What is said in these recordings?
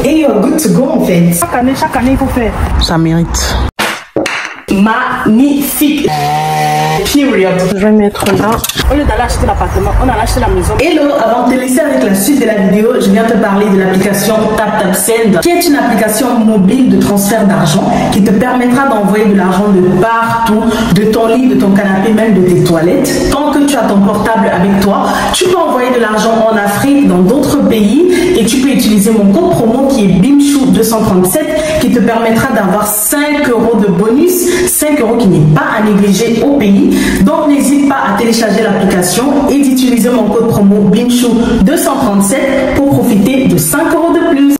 et you're good to go en fait. Chaque année, il faut faire. Ça mérite. Magnifique. Period. Je vais mettre là. Au lieu d'aller acheter l'appartement, on a acheté la maison. Hello, avant de te laisser avec la suite de la vidéo, je viens te parler de l'application TapTapSend, qui est une application mobile de transfert d'argent qui te permettra d'envoyer de l'argent de partout, de ton lit, de ton canapé, même de tes toilettes. Tant que tu as ton portable avec toi, tu peux envoyer de l'argent en Afrique, dans d'autres pays, et tu peux utiliser mon code promo qui est BIMCHOU237 qui te permettra d'avoir 5 € de bonus, 5 € qui n'est pas à négliger au pays. Donc n'hésite pas à télécharger l'application et d'utiliser mon code promo BIMCHOU237 pour profiter de 5 € de plus.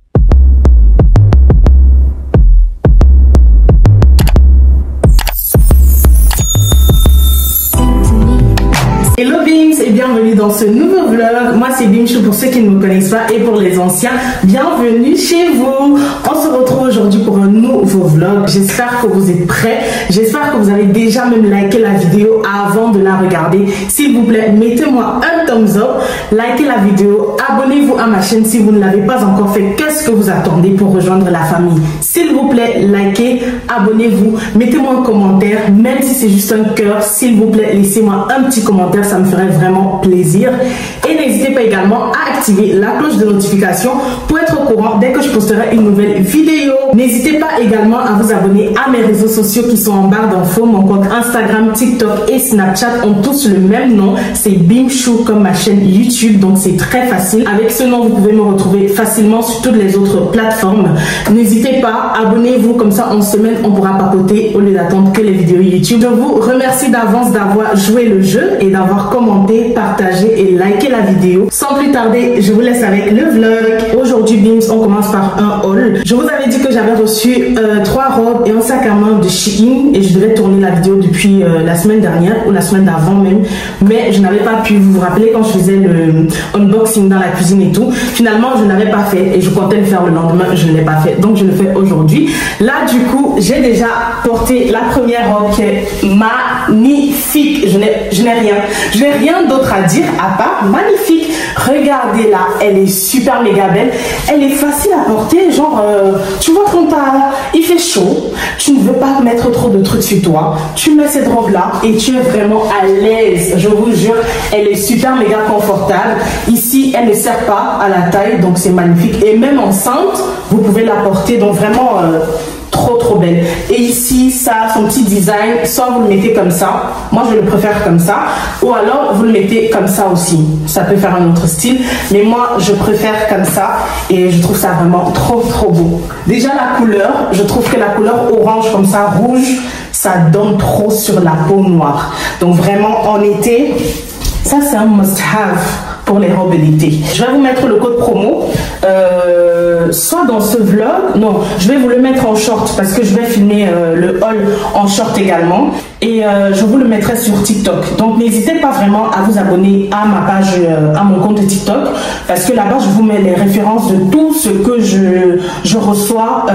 Hello Bims et bienvenue dans ce nouveau vlog. Moi c'est Bimchou pour ceux qui ne me connaissent pas et pour les anciens, bienvenue chez vous. On se retrouve aujourd'hui pour un nouveau vlog. J'espère que vous êtes prêts. J'espère que vous avez déjà même liké la vidéo avant de la regarder. S'il vous plaît, mettez-moi un thumbs up, likez la vidéo, abonnez-vous à ma chaîne si vous ne l'avez pas encore fait. Qu'est-ce que vous attendez pour rejoindre la famille? S'il vous plaît, likez, abonnez-vous, mettez-moi un commentaire, même si c'est juste un cœur. S'il vous plaît, laissez-moi un petit commentaire. Ça me ferait vraiment plaisir. Et n'hésitez pas également à activer la cloche de notification pour être au courant dès que je posterai une nouvelle vidéo. N'hésitez pas également à vous abonner à mes réseaux sociaux qui sont en barre d'infos. Mon compte Instagram, TikTok et Snapchat ont tous le même nom. C'est Bimchou comme ma chaîne YouTube. Donc c'est très facile. Avec ce nom, vous pouvez me retrouver facilement sur toutes les autres plateformes. N'hésitez pas, abonnez-vous. Comme ça, en semaine, on pourra papoter au lieu d'attendre que les vidéos YouTube. Je vous remercie d'avance d'avoir joué le jeu et d'avoir commenté, partagé et liké la vidéo. Sans plus tarder, je vous laisse avec le vlog. Aujourd'hui, Bims, on commence par un haul. Je vous avais dit que j'avais reçu 3 robes et un sac à main de Shein et je devais tourner la vidéo depuis la semaine dernière ou la semaine d'avant même, mais je n'avais pas pu. Vous vous rappelez quand je faisais le unboxing dans la cuisine et tout, finalement je n'avais pas fait et je comptais le faire le lendemain, je ne l'ai pas fait, donc je le fais aujourd'hui. Là du coup, j'ai déjà porté la première robe qui est magnifique. Je n'ai rien d'autre à dire à part magnifique. Regardez là, elle est super méga belle. Elle est facile à porter, genre tu vois quand il fait chaud, tu ne veux pas mettre trop de trucs sur toi, tu mets cette robe là et tu es vraiment à l'aise. Je vous jure, elle est super méga confortable. Ici, elle ne sert pas à la taille, donc c'est magnifique. Et même enceinte, vous pouvez la porter, donc vraiment trop belle. Et ici, ça a son petit design. Soit vous le mettez comme ça, moi je le préfère comme ça, ou alors vous le mettez comme ça aussi. Ça peut faire un autre style, mais moi je préfère comme ça et je trouve ça vraiment trop beau. Déjà la couleur, je trouve que la couleur orange comme ça, rouge, ça donne trop sur la peau noire. Donc vraiment en été, ça c'est un must-have pour les robes d'été. Je vais vous mettre le code promo soit dans ce vlog, non, je vais vous le mettre en short parce que je vais filmer le haul en short également et je vous le mettrai sur TikTok. Donc n'hésitez pas vraiment à vous abonner à ma page, à mon compte TikTok, parce que là-bas je vous mets les références de tout ce que je reçois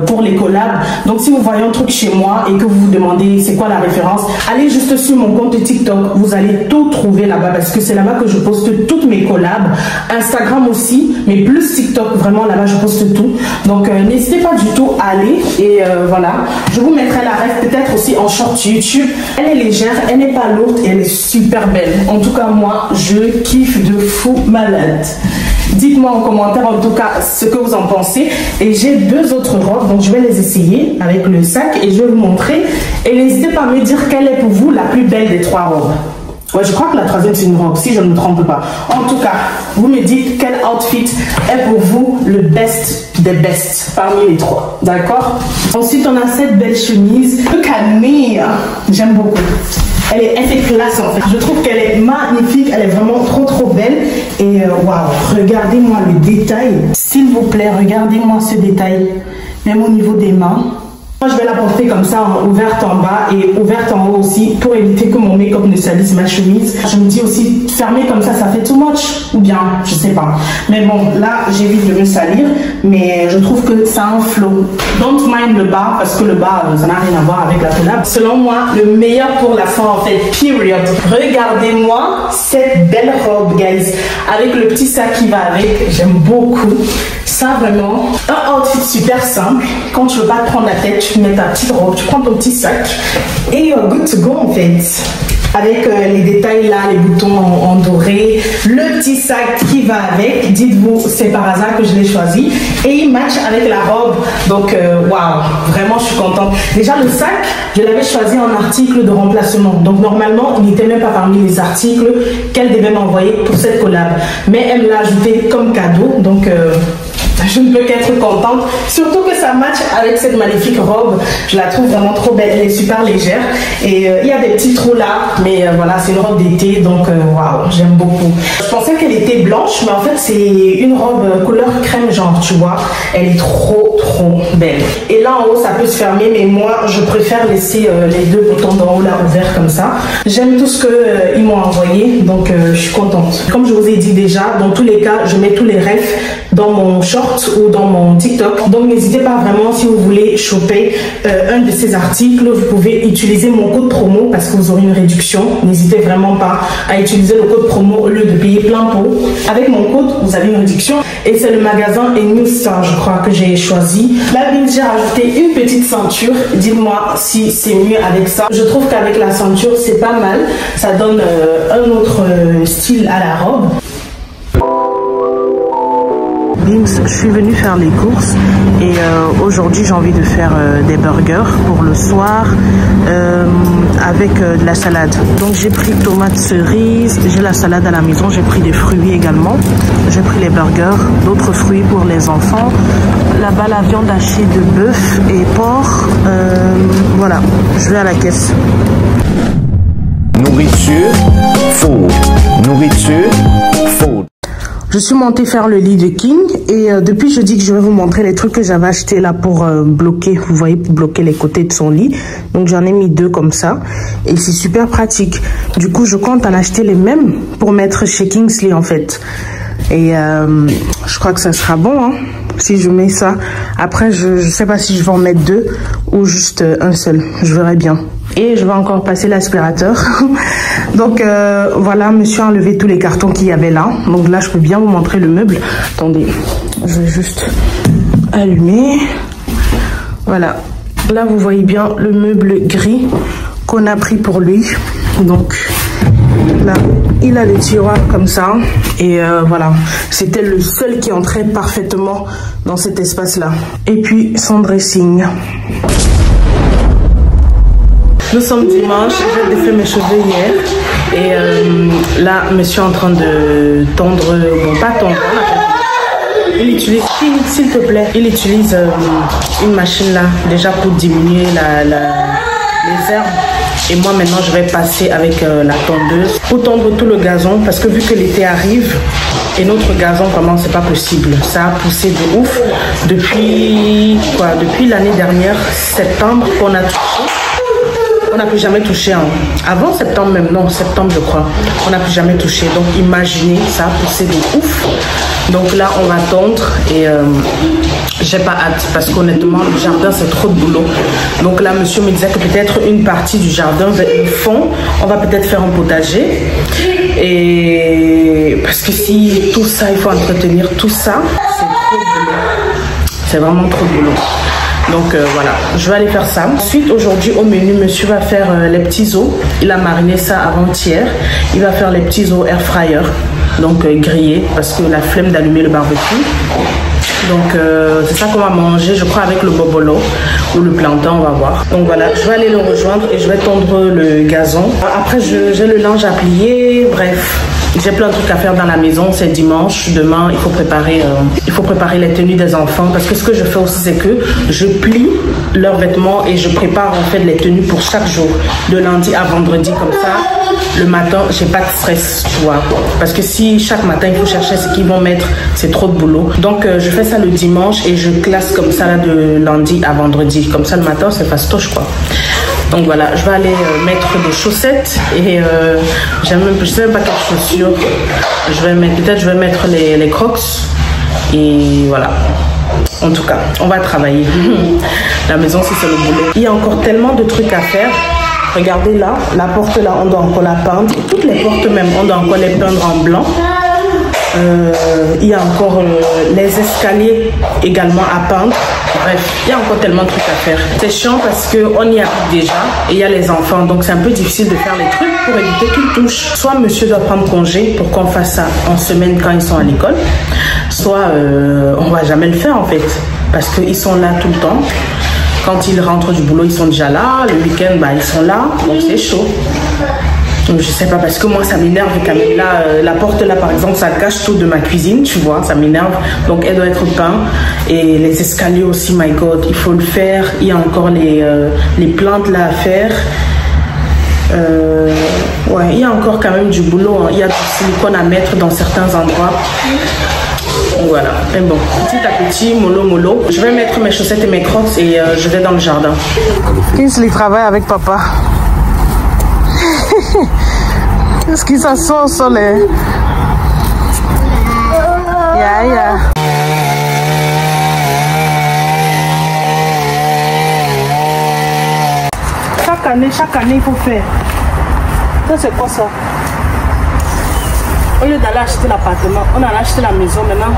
pour les collabs. Donc si vous voyez un truc chez moi et que vous vous demandez c'est quoi la référence, allez juste sur mon compte TikTok, vous allez tout trouver là-bas parce que c'est là-bas que je poste toutes mes collabs. Instagram aussi, mais plus TikTok, vraiment là-bas je poste tout. Donc n'hésitez pas du tout à aller et voilà, je vous mettrai la ref peut-être aussi en short YouTube. Elle est légère, elle n'est pas lourde et elle est super belle. En tout cas moi je kiffe de fou malade. Dites-moi en commentaire en tout cas ce que vous en pensez. Et j'ai 2 autres robes, donc je vais les essayer avec le sac et je vais vous montrer. Et n'hésitez pas à me dire quelle est pour vous la plus belle des 3 robes. Ouais, je crois que la troisième c'est une robe, si je ne me trompe pas. En tout cas, vous me dites quel outfit est pour vous le best des best parmi les 3. D'accord? Ensuite, on a cette belle chemise. Look at me! J'aime beaucoup. Elle fait classe en fait. Je trouve qu'elle est magnifique, elle est vraiment trop belle. Et waouh, regardez-moi le détail. S'il vous plaît, regardez-moi ce détail. Même au niveau des mains. Moi, je vais la porter comme ça, ouverte en bas et ouverte en haut aussi, pour éviter que mon make-up ne salisse ma chemise. Je me dis aussi, fermer comme ça fait too much, ou bien, je sais pas. Mais bon, là, j'évite de me salir, mais je trouve que ça a un flow. Don't mind le bas, parce que le bas, ça n'a rien à voir avec la collab. Selon moi, le meilleur pour la fin, en fait, period. Regardez-moi cette belle robe, guys, avec le petit sac qui va avec. J'aime beaucoup. Ça, vraiment, un outfit super simple. Quand tu veux pas te prendre la tête, tu mets ta petite robe, tu prends ton petit sac et you're good to go, en fait. Avec les détails là, les boutons en doré, le petit sac qui va avec. Dites-vous, c'est par hasard que je l'ai choisi. Et il match avec la robe. Donc, waouh, vraiment, je suis contente. Déjà, le sac, je l'avais choisi en article de remplacement. Donc, normalement, il n'était même pas parmi les articles qu'elle devait m'envoyer pour cette collab. Mais elle me l'a ajouté comme cadeau. Donc, je ne peux qu'être contente, surtout que ça match avec cette magnifique robe. Je la trouve vraiment trop belle, elle est super légère et il y a des petits trous là, mais voilà, c'est une robe d'été, donc waouh, j'aime beaucoup. Je pensais qu'elle était blanche, mais en fait c'est une robe couleur crème genre, tu vois, elle est trop belle. Et là en haut ça peut se fermer, mais moi je préfère laisser les deux boutons d'en haut là ouverts comme ça. J'aime tout ce que ils m'ont envoyé, donc je suis contente. Comme je vous ai dit déjà, dans tous les cas, je mets tous les refs dans mon short ou dans mon TikTok. Donc n'hésitez pas vraiment, si vous voulez choper un de ces articles, vous pouvez utiliser mon code promo parce que vous aurez une réduction. N'hésitez vraiment pas à utiliser le code promo au lieu de payer plein pot. Avec mon code, vous avez une réduction. Et c'est le magasin New Star, je crois, que j'ai choisi. Là, j'ai rajouté une petite ceinture. Dites-moi si c'est mieux avec ça. Je trouve qu'avec la ceinture, c'est pas mal. Ça donne un autre style à la robe. Je suis venue faire les courses et aujourd'hui j'ai envie de faire des burgers pour le soir avec de la salade. Donc j'ai pris tomates cerises, j'ai la salade à la maison, j'ai pris des fruits également, j'ai pris les burgers, d'autres fruits pour les enfants. Là-bas la viande hachée de bœuf et porc. Voilà, je vais à la caisse. Nourriture, food. Nourriture, food. Je suis montée faire le lit de King et depuis je dis que je vais vous montrer les trucs que j'avais acheté là pour bloquer, vous voyez, pour bloquer les côtés de son lit. Donc j'en ai mis 2 comme ça et c'est super pratique. Du coup je compte en acheter les mêmes pour mettre chez Kingsley en fait. Et je crois que ça sera bon hein, si je mets ça. Après je sais pas si je vais en mettre 2 ou juste un seul, je verrai bien. Et je vais encore passer l'aspirateur. Donc voilà, monsieur a enlevé tous les cartons qu'il y avait là. Donc là je peux bien vous montrer le meuble. Attendez, je vais juste allumer. Voilà, là vous voyez bien le meuble gris qu'on a pris pour lui. Donc là il a des tiroirs comme ça. Et voilà, c'était le seul qui entrait parfaitement dans cet espace là. Et puis son dressing. Nous sommes dimanche, j'ai défait mes cheveux hier et là, monsieur est en train de tondre, bon pas tondre, il utilise, s'il te plaît, il utilise une machine là déjà pour diminuer les herbes. Et moi maintenant je vais passer avec la tondeuse pour tondre tout le gazon parce que vu que l'été arrive et notre gazon vraiment c'est pas possible, ça a poussé de ouf depuis quoi, depuis l'année dernière, septembre qu'on a touché. On n'a plus jamais touché, hein. Avant septembre même, non, septembre je crois, on n'a plus jamais touché. Donc imaginez, ça a poussé de ouf. Donc là on va tondre et j'ai pas hâte parce qu'honnêtement le jardin c'est trop de boulot. Donc là monsieur me disait que peut-être une partie du jardin vers le fond, on va peut-être faire un potager. Et parce que si tout ça, il faut entretenir tout ça, c'est trop de boulot. C'est vraiment trop de boulot. Donc voilà, je vais aller faire ça. Ensuite, aujourd'hui au menu, monsieur va faire les petits os. Il a mariné ça avant-hier. Il va faire les petits os air fryer, donc grillés, parce que la flemme d'allumer le barbecue. Donc c'est ça qu'on va manger, je crois, avec le bobolo ou le plantain, on va voir. Donc voilà, je vais aller le rejoindre et je vais tondre le gazon. Après, j'ai le linge à plier, bref. J'ai plein de trucs à faire dans la maison. C'est dimanche. Demain, il faut préparer les tenues des enfants. Parce que ce que je fais aussi, c'est que je plie leurs vêtements et je prépare en fait les tenues pour chaque jour. De lundi à vendredi, comme ça. Le matin, j'ai pas de stress, tu vois. Parce que si chaque matin, il faut chercher ce qu'ils vont mettre, c'est trop de boulot. Donc, je fais ça le dimanche et je classe comme ça là, de lundi à vendredi. Comme ça, le matin, c'est fastoche, quoi. Donc voilà, je vais aller mettre des chaussettes et je sais même pas quelles chaussures. Peut-être je vais mettre les Crocs et voilà. En tout cas, on va travailler. La maison, c'est le boulot. Il y a encore tellement de trucs à faire. Regardez là, la porte là, on doit encore la peindre. Toutes les portes même, on doit encore les peindre en blanc. Il y a encore les escaliers également à peindre. Bref, il y a encore tellement de trucs à faire. C'est chiant parce qu'on y habite déjà et il y a les enfants. Donc c'est un peu difficile de faire les trucs pour éviter qu'ils touchent. Soit monsieur doit prendre congé pour qu'on fasse ça en semaine quand ils sont à l'école. Soit on va jamais le faire en fait. Parce qu'ils sont là tout le temps. Quand ils rentrent du boulot, ils sont déjà là. Le week-end, bah, ils sont là. Donc c'est chaud. Donc, je sais pas, parce que moi ça m'énerve quand même. Là, la porte là par exemple, ça cache tout de ma cuisine, tu vois, ça m'énerve. Donc elle doit être peinte. Et les escaliers aussi, my god, il faut le faire. Il y a encore les plantes là à faire. Ouais, il y a encore quand même du boulot, hein. Il y a du silicone à mettre dans certains endroits. Voilà, mais bon, petit à petit, mollo. Je vais mettre mes chaussettes et mes crocs et je vais dans le jardin. Kinsley travaille avec papa. Est-ce qu'il s'assoit au soleil? Yeah. Chaque année, il faut faire. Ça, c'est quoi ça? Au lieu d'aller acheter l'appartement, on a acheté la maison maintenant.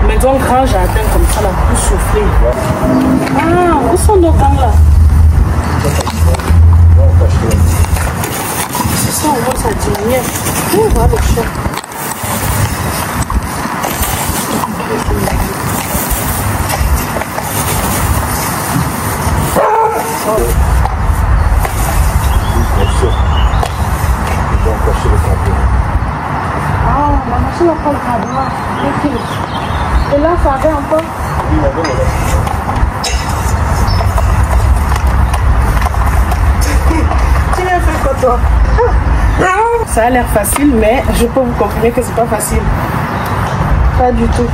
Maison grand jardin comme ça là, pour souffler. Ah, où sont nos gangs là? C'est ça, on voit ça diminuer. On voit le chat. Ah, la machine n'a pas le cadenas. Ok. Et là, ça avait encore. Tu l'as fait quoi toi? Ça a l'air facile, mais je peux vous confirmer que c'est pas facile. Pas du tout.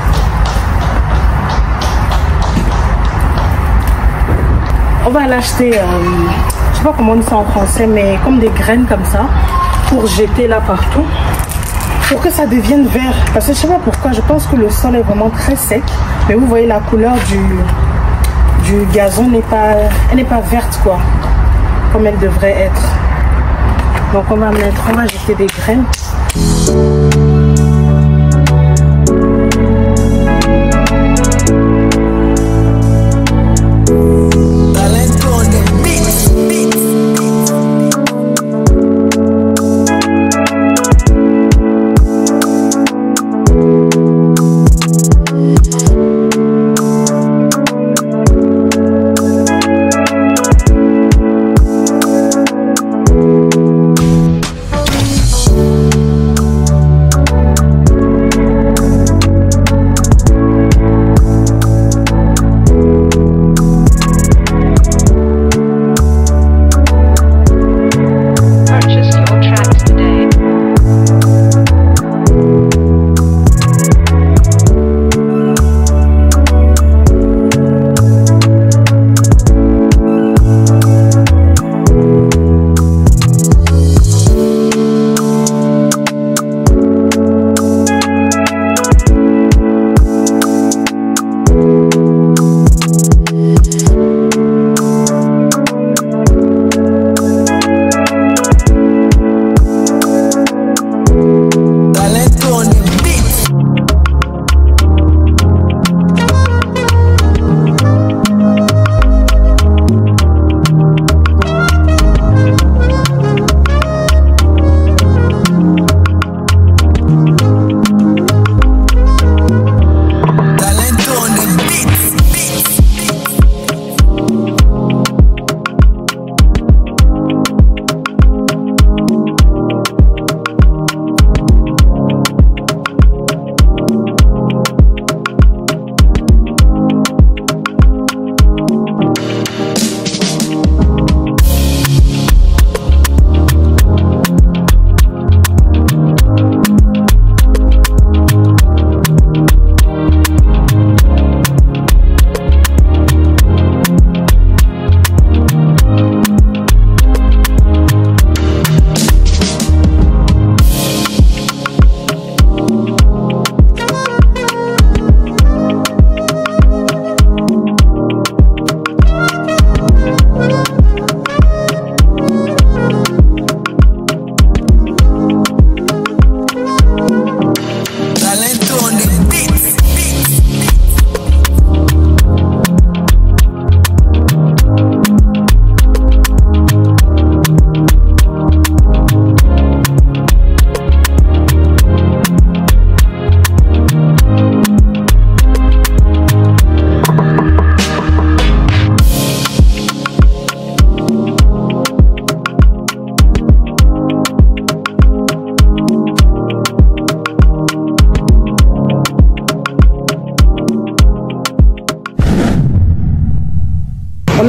On va l'acheter, je sais pas comment on dit ça en français, mais comme des graines comme ça, pour jeter là partout, pour que ça devienne vert. Parce que je sais pas pourquoi, je pense que le sol est vraiment très sec, mais vous voyez la couleur du gazon elle n'est pas verte quoi, comme elle devrait être. Donc on va jeter des graines.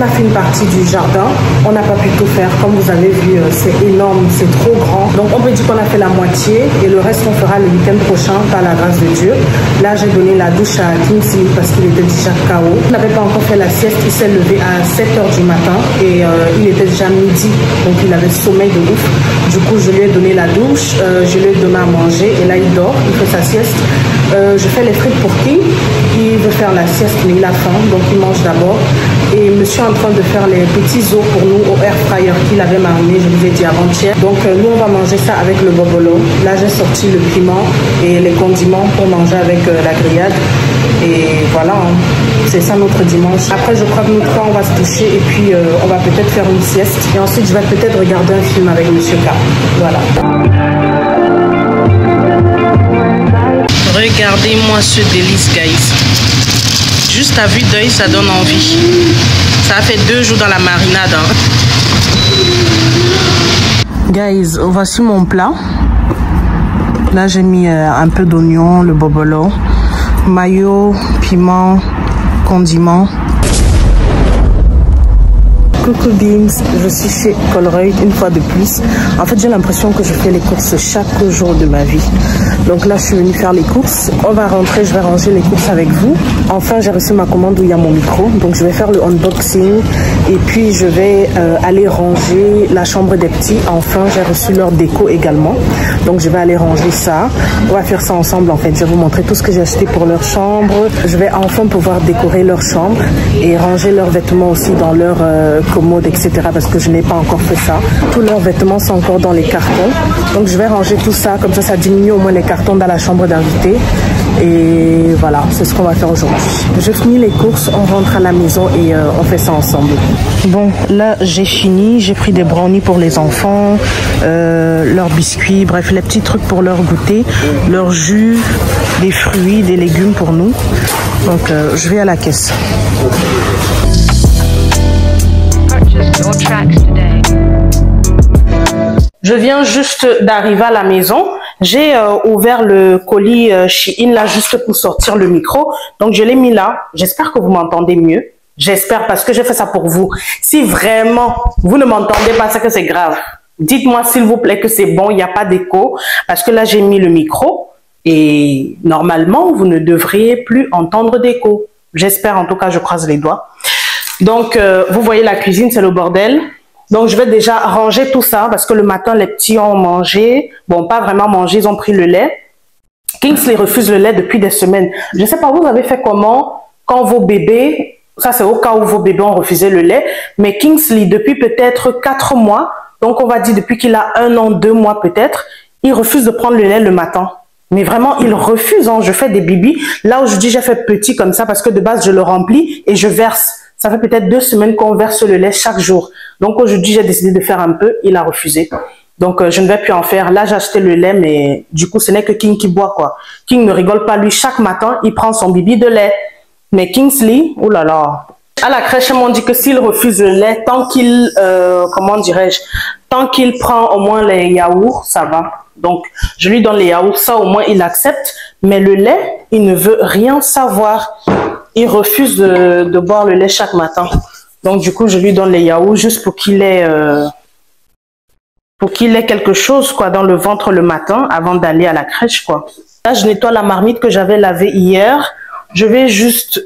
a fait une partie du jardin. On n'a pas pu tout faire. Comme vous avez vu, c'est énorme, c'est trop grand. Donc on peut dire qu'on a fait la moitié et le reste on fera le week-end prochain par la grâce de Dieu. Là j'ai donné la douche à Kingsley parce qu'il était déjà KO. Il n'avait pas encore fait la sieste, il s'est levé à 7 h du matin et il était déjà midi. Donc il avait sommeil de ouf. Du coup je lui ai donné la douche, je lui ai donné à manger et là il dort, il fait sa sieste. Je fais les frites pour King. Il veut faire la sieste mais il a faim donc il mange d'abord. Et je suis en train de faire les petits os pour nous au air fryer qu'il avait mariné, je vous ai dit avant-hier. Donc nous on va manger ça avec le bobolo. Là j'ai sorti le piment et les condiments pour manger avec la grillade. Et voilà, hein. C'est ça notre dimanche. Après je crois que nous trois on va se toucher et puis on va peut-être faire une sieste. Et ensuite je vais peut-être regarder un film avec Monsieur K. Voilà. Regardez-moi ce délice, guys. Juste à vue d'œil, ça donne envie. Ça a fait 2 jours dans la marinade. Hein. Guys, voici mon plat. Là, j'ai mis un peu d'oignon, le bobolo, mayo, piment, condiments. Coucou Beams, je suis chez Colruyt une fois de plus. En fait, j'ai l'impression que je fais les courses chaque jour de ma vie. Donc là, je suis venue faire les courses. On va rentrer, je vais ranger les courses avec vous. Enfin, j'ai reçu ma commande où il y a mon micro. Donc, je vais faire le unboxing et puis je vais aller ranger la chambre des petits. Enfin, j'ai reçu leur déco également. Donc, je vais aller ranger ça. On va faire ça ensemble en fait. Je vais vous montrer tout ce que j'ai acheté pour leur chambre. Je vais enfin pouvoir décorer leur chambre et ranger leurs vêtements aussi dans leur commode, etc. parce que je n'ai pas encore fait ça. Tous leurs vêtements sont encore dans les cartons. Donc je vais ranger tout ça, comme ça diminue au moins les cartons dans la chambre d'invité. Et voilà, c'est ce qu'on va faire aujourd'hui. Je finis les courses, on rentre à la maison et on fait ça ensemble. Bon, là j'ai fini, j'ai pris des brownies pour les enfants, leurs biscuits, bref, les petits trucs pour leur goûter, leur jus, des fruits, des légumes pour nous. Donc je vais à la caisse. Je viens juste d'arriver à la maison. J'ai ouvert le colis Shein là juste pour sortir le micro. Donc je l'ai mis là. J'espère que vous m'entendez mieux. J'espère parce que j'ai fait ça pour vous. Si vraiment vous ne m'entendez pas, c'est que c'est grave. Dites-moi s'il vous plaît que c'est bon, il n'y a pas d'écho. Parce que là j'ai mis le micro et normalement vous ne devriez plus entendre d'écho. J'espère, en tout cas je croise les doigts. Donc, vous voyez la cuisine, c'est le bordel. Donc, je vais déjà ranger tout ça parce que le matin, les petits ont mangé. Bon, pas vraiment mangé, ils ont pris le lait. Kingsley refuse le lait depuis des semaines. Je ne sais pas, vous avez fait comment quand vos bébés, ça c'est au cas où vos bébés ont refusé le lait, mais Kingsley, depuis peut-être 4 mois, donc on va dire depuis qu'il a 1 an, 2 mois peut-être, il refuse de prendre le lait le matin. Mais vraiment, il refuse, hein. Je fais des bibis. Là, aujourd'hui, j'ai fait petit comme ça parce que de base, je le remplis et je verse. Ça fait peut-être 2 semaines qu'on verse le lait chaque jour. Donc aujourd'hui, j'ai décidé de faire un peu. Il a refusé. Donc je ne vais plus en faire. Là, j'ai acheté le lait, mais du coup, ce n'est que King qui boit, quoi. King ne rigole pas. Lui, chaque matin, il prend son bibi de lait. Mais Kingsley, oh là là. À la crèche, ils m'ont dit que s'il refuse le lait, tant qu'il, comment dirais-je, tant qu'il prend au moins les yaourts, ça va. Donc, je lui donne les yaourts. Ça, au moins, il accepte. Mais le lait, il ne veut rien savoir. Il refuse de boire le lait chaque matin. Donc, du coup, je lui donne les yaourts juste pour qu'il ait quelque chose, quoi, dans le ventre le matin avant d'aller à la crèche, quoi. Là, je nettoie la marmite que j'avais lavée hier. Je vais juste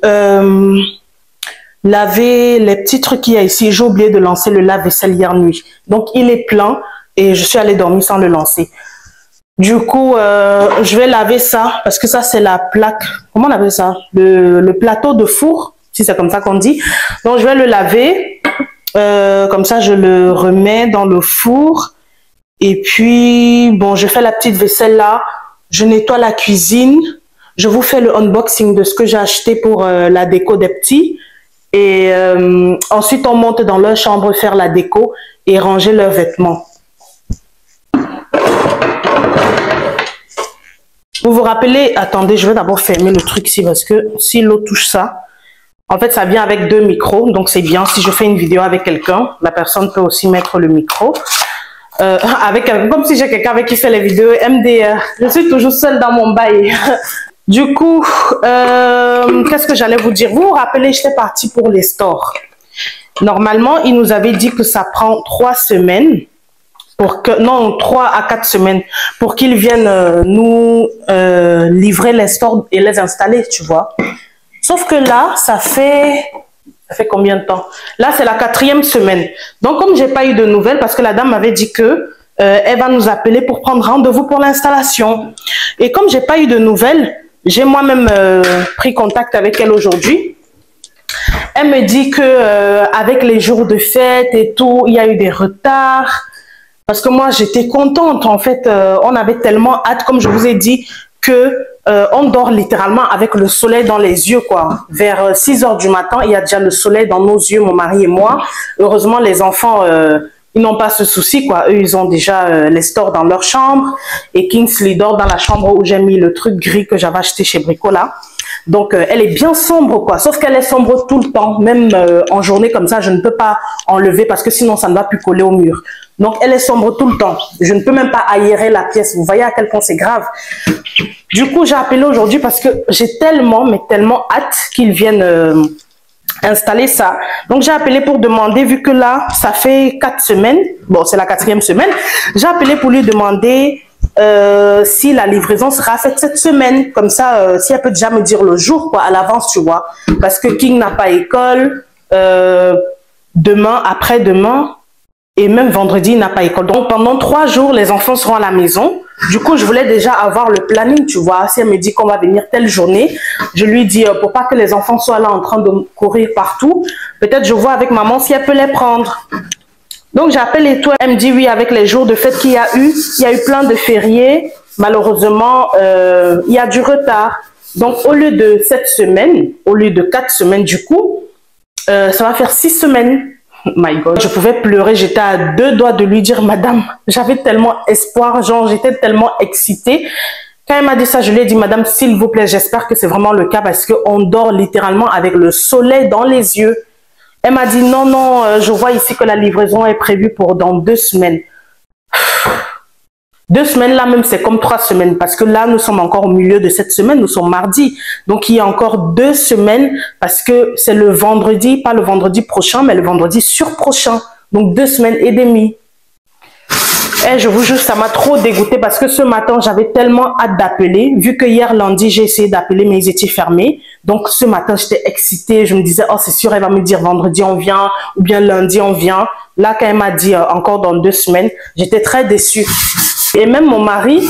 laver les petits trucs qu'il y a ici. J'ai oublié de lancer le lave-vaisselle hier nuit. Donc, il est plein et je suis allée dormir sans le lancer. Du coup, je vais laver ça parce que ça, c'est la plaque. Comment on appelle ça? Le plateau de four, si c'est comme ça qu'on dit. Donc, je vais le laver. Comme ça, je le remets dans le four. Et puis, bon, je fais la petite vaisselle là. Je nettoie la cuisine. Je vous fais le unboxing de ce que j'ai acheté pour la déco des petits. Et ensuite, on monte dans leur chambre faire la déco et ranger leurs vêtements. Vous vous rappelez, attendez, je vais d'abord fermer le truc ici parce que si l'eau touche ça, en fait, ça vient avec 2 micros. Donc, c'est bien. Si je fais une vidéo avec quelqu'un, la personne peut aussi mettre le micro. Comme si j'ai quelqu'un avec qui fait les vidéos MDR. Je suis toujours seule dans mon bail. Du coup, qu'est-ce que j'allais vous dire? Vous vous rappelez, j'étais partie pour les stores. Normalement, il nous avait dit que ça prend 3 semaines. Non, 3 à 4 semaines pour qu'ils viennent nous livrer les stores et les installer, tu vois. Sauf que là, ça fait combien de temps? Là, c'est la 4e semaine. Donc, comme j'ai pas eu de nouvelles, parce que la dame m'avait dit que elle va nous appeler pour prendre rendez-vous pour l'installation. Et comme j'ai pas eu de nouvelles, j'ai moi-même pris contact avec elle aujourd'hui. Elle me dit que avec les jours de fête et tout, il y a eu des retards. Parce que moi, j'étais contente. En fait, on avait tellement hâte, comme je vous ai dit, que on dort littéralement avec le soleil dans les yeux, quoi. Vers 6 h du matin, il y a déjà le soleil dans nos yeux, mon mari et moi. Heureusement, les enfants, ils n'ont pas ce souci, quoi. Eux, ils ont déjà les stores dans leur chambre. Et Kingsley dort dans la chambre où j'ai mis le truc gris que j'avais acheté chez Bricola. Donc, elle est bien sombre, quoi. Sauf qu'elle est sombre tout le temps. Même en journée comme ça, je ne peux pas enlever parce que sinon, ça ne va plus coller au mur. Donc, elle est sombre tout le temps. Je ne peux même pas aérer la pièce. Vous voyez à quel point c'est grave. Du coup, j'ai appelé aujourd'hui parce que j'ai tellement, mais tellement hâte qu'ils viennent installer ça. Donc, j'ai appelé pour demander, vu que là, ça fait 4 semaines. Bon, c'est la 4e semaine. J'ai appelé pour lui demander si la livraison sera faite cette semaine. Comme ça, si elle peut déjà me dire le jour, quoi, à l'avance, tu vois. Parce que King n'a pas école. Demain, après-demain. Et même vendredi, il n'a pas école. Donc, pendant 3 jours, les enfants seront à la maison. Du coup, je voulais déjà avoir le planning, tu vois. Si elle me dit qu'on va venir telle journée, je lui dis, pour pas que les enfants soient là en train de courir partout, peut-être je vois avec maman si elle peut les prendre. Donc, j'appelle et tout. Elle me dit oui, avec les jours de fête qu'il y a eu plein de fériés. Malheureusement, il y a du retard. Donc, au lieu de 7 semaines, au lieu de 4 semaines, du coup, ça va faire 6 semaines. My God, je pouvais pleurer, j'étais à 2 doigts de lui dire, madame, j'avais tellement espoir, genre j'étais tellement excitée. Quand elle m'a dit ça, je lui ai dit, madame, s'il vous plaît, j'espère que c'est vraiment le cas parce qu'on dort littéralement avec le soleil dans les yeux. Elle m'a dit, non, non, je vois ici que la livraison est prévue pour dans 2 semaines. 2 semaines là même, c'est comme 3 semaines parce que là, nous sommes encore au milieu de cette semaine, nous sommes mardi. Donc, il y a encore 2 semaines parce que c'est le vendredi, pas le vendredi prochain, mais le vendredi surprochain. Donc, 2 semaines et demie. Et je vous jure, ça m'a trop dégoûtée parce que ce matin, j'avais tellement hâte d'appeler. Vu que hier, lundi, j'ai essayé d'appeler, mais ils étaient fermés. Donc, ce matin, j'étais excitée. Je me disais, oh, c'est sûr, elle va me dire vendredi, on vient, ou bien lundi, on vient. Là, quand elle m'a dit encore dans 2 semaines, j'étais très déçue. Et même mon mari,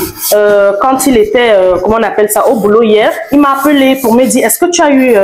quand il était, comment on appelle ça, au boulot hier, il m'a appelé pour me dire, est-ce que tu as eu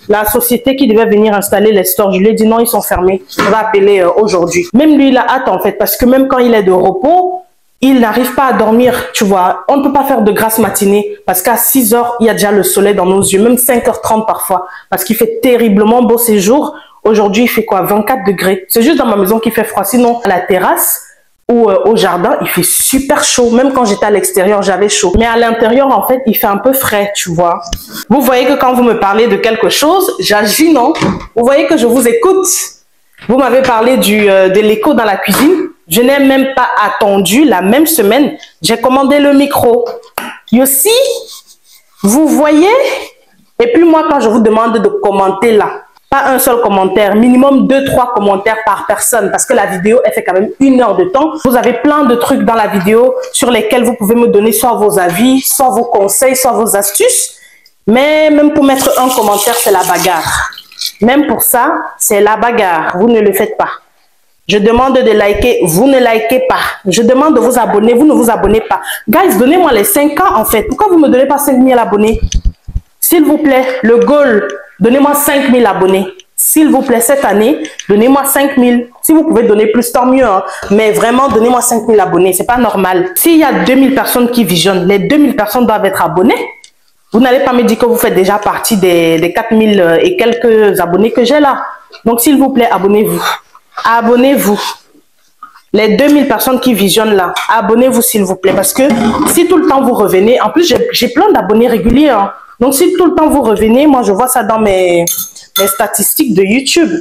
la société qui devait venir installer les stores? Je lui ai dit non, ils sont fermés. On va appeler aujourd'hui. Même lui, il a hâte en fait, parce que même quand il est de repos, il n'arrive pas à dormir, tu vois. On ne peut pas faire de grasse matinée, parce qu'à 6 h, il y a déjà le soleil dans nos yeux, même 5 h 30 parfois, parce qu'il fait terriblement beau ces jours. Aujourd'hui, il fait quoi? 24 degrés. C'est juste dans ma maison qu'il fait froid. Sinon, à la terrasse, ou au jardin, il fait super chaud. Même quand j'étais à l'extérieur, j'avais chaud. Mais à l'intérieur, en fait, il fait un peu frais, tu vois. Vous voyez que quand vous me parlez de quelque chose, j'agis, non? Vous voyez que je vous écoute. Vous m'avez parlé de l'écho dans la cuisine. Je n'ai même pas attendu la même semaine. J'ai commandé le micro. You see? Vous voyez? Et puis moi, quand je vous demande de commenter là, pas un seul commentaire, minimum 2-3 commentaires par personne parce que la vidéo, elle fait quand même 1 heure de temps. Vous avez plein de trucs dans la vidéo sur lesquels vous pouvez me donner soit vos avis, soit vos conseils, soit vos astuces. Mais même pour mettre un commentaire, c'est la bagarre. Même pour ça, c'est la bagarre. Vous ne le faites pas. Je demande de liker, vous ne likez pas. Je demande de vous abonner, vous ne vous abonnez pas. Guys, donnez-moi les 5 ans en fait. Pourquoi vous ne me donnez pas 5000 abonnés? S'il vous plaît, le goal, donnez-moi 5000 abonnés. S'il vous plaît, cette année, donnez-moi 5000. Si vous pouvez donner plus, tant mieux. Hein. Mais vraiment, donnez-moi 5000 abonnés. C'est pas normal. S'il y a 2000 personnes qui visionnent, les 2000 personnes doivent être abonnées. Vous n'allez pas me dire que vous faites déjà partie des 4000 et quelques abonnés que j'ai là. Donc, s'il vous plaît, abonnez-vous. Abonnez-vous. Les 2000 personnes qui visionnent là, abonnez-vous s'il vous plaît. Parce que si tout le temps vous revenez, en plus, j'ai plein d'abonnés réguliers. Hein. Donc, si tout le temps vous revenez, moi, je vois ça dans mes statistiques de YouTube.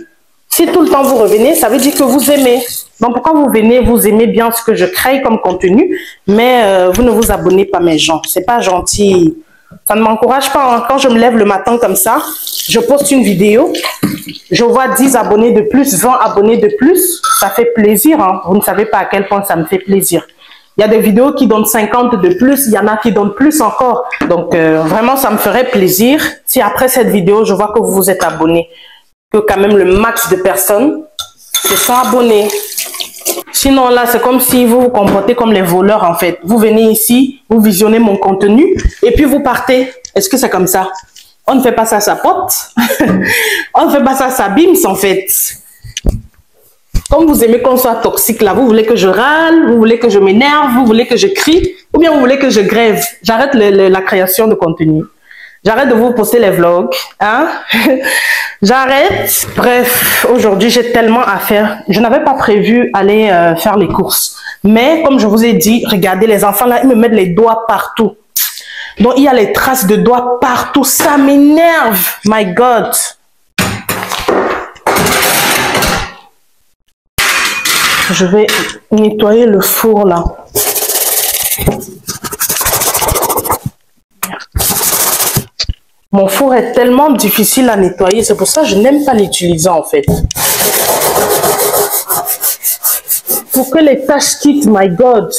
Si tout le temps vous revenez, ça veut dire que vous aimez. Donc, pourquoi vous venez, vous aimez bien ce que je crée comme contenu, mais vous ne vous abonnez pas, mes gens. C'est pas gentil. Ça ne m'encourage pas. Hein. Quand je me lève le matin comme ça, je poste une vidéo, je vois 10 abonnés de plus, 20 abonnés de plus. Ça fait plaisir. Hein. Vous ne savez pas à quel point ça me fait plaisir. Il y a des vidéos qui donnent 50 de plus, il y en a qui donnent plus encore. Donc, vraiment, ça me ferait plaisir si après cette vidéo, je vois que vous vous êtes abonnés. Que quand même le max de personnes se sont abonnés. Sinon, là, c'est comme si vous vous comportez comme les voleurs, en fait. Vous venez ici, vous visionnez mon contenu et puis vous partez. Est-ce que c'est comme ça? On ne fait pas ça à sa pote. On ne fait pas ça à sa bims, en fait. Comme vous aimez qu'on soit toxique là, vous voulez que je râle, vous voulez que je m'énerve, vous voulez que je crie, ou bien vous voulez que je grève. J'arrête la création de contenu. J'arrête de vous poster les vlogs. Hein? J'arrête. Bref, aujourd'hui, j'ai tellement à faire. Je n'avais pas prévu aller faire les courses. Mais comme je vous ai dit, regardez, les enfants là, ils me mettent les doigts partout. Donc, il y a les traces de doigts partout. Ça m'énerve. My God. Je vais nettoyer le four là. Mon four est tellement difficile à nettoyer, c'est pour ça que je n'aime pas l'utiliser en fait. Pour que les taches quittent, my God.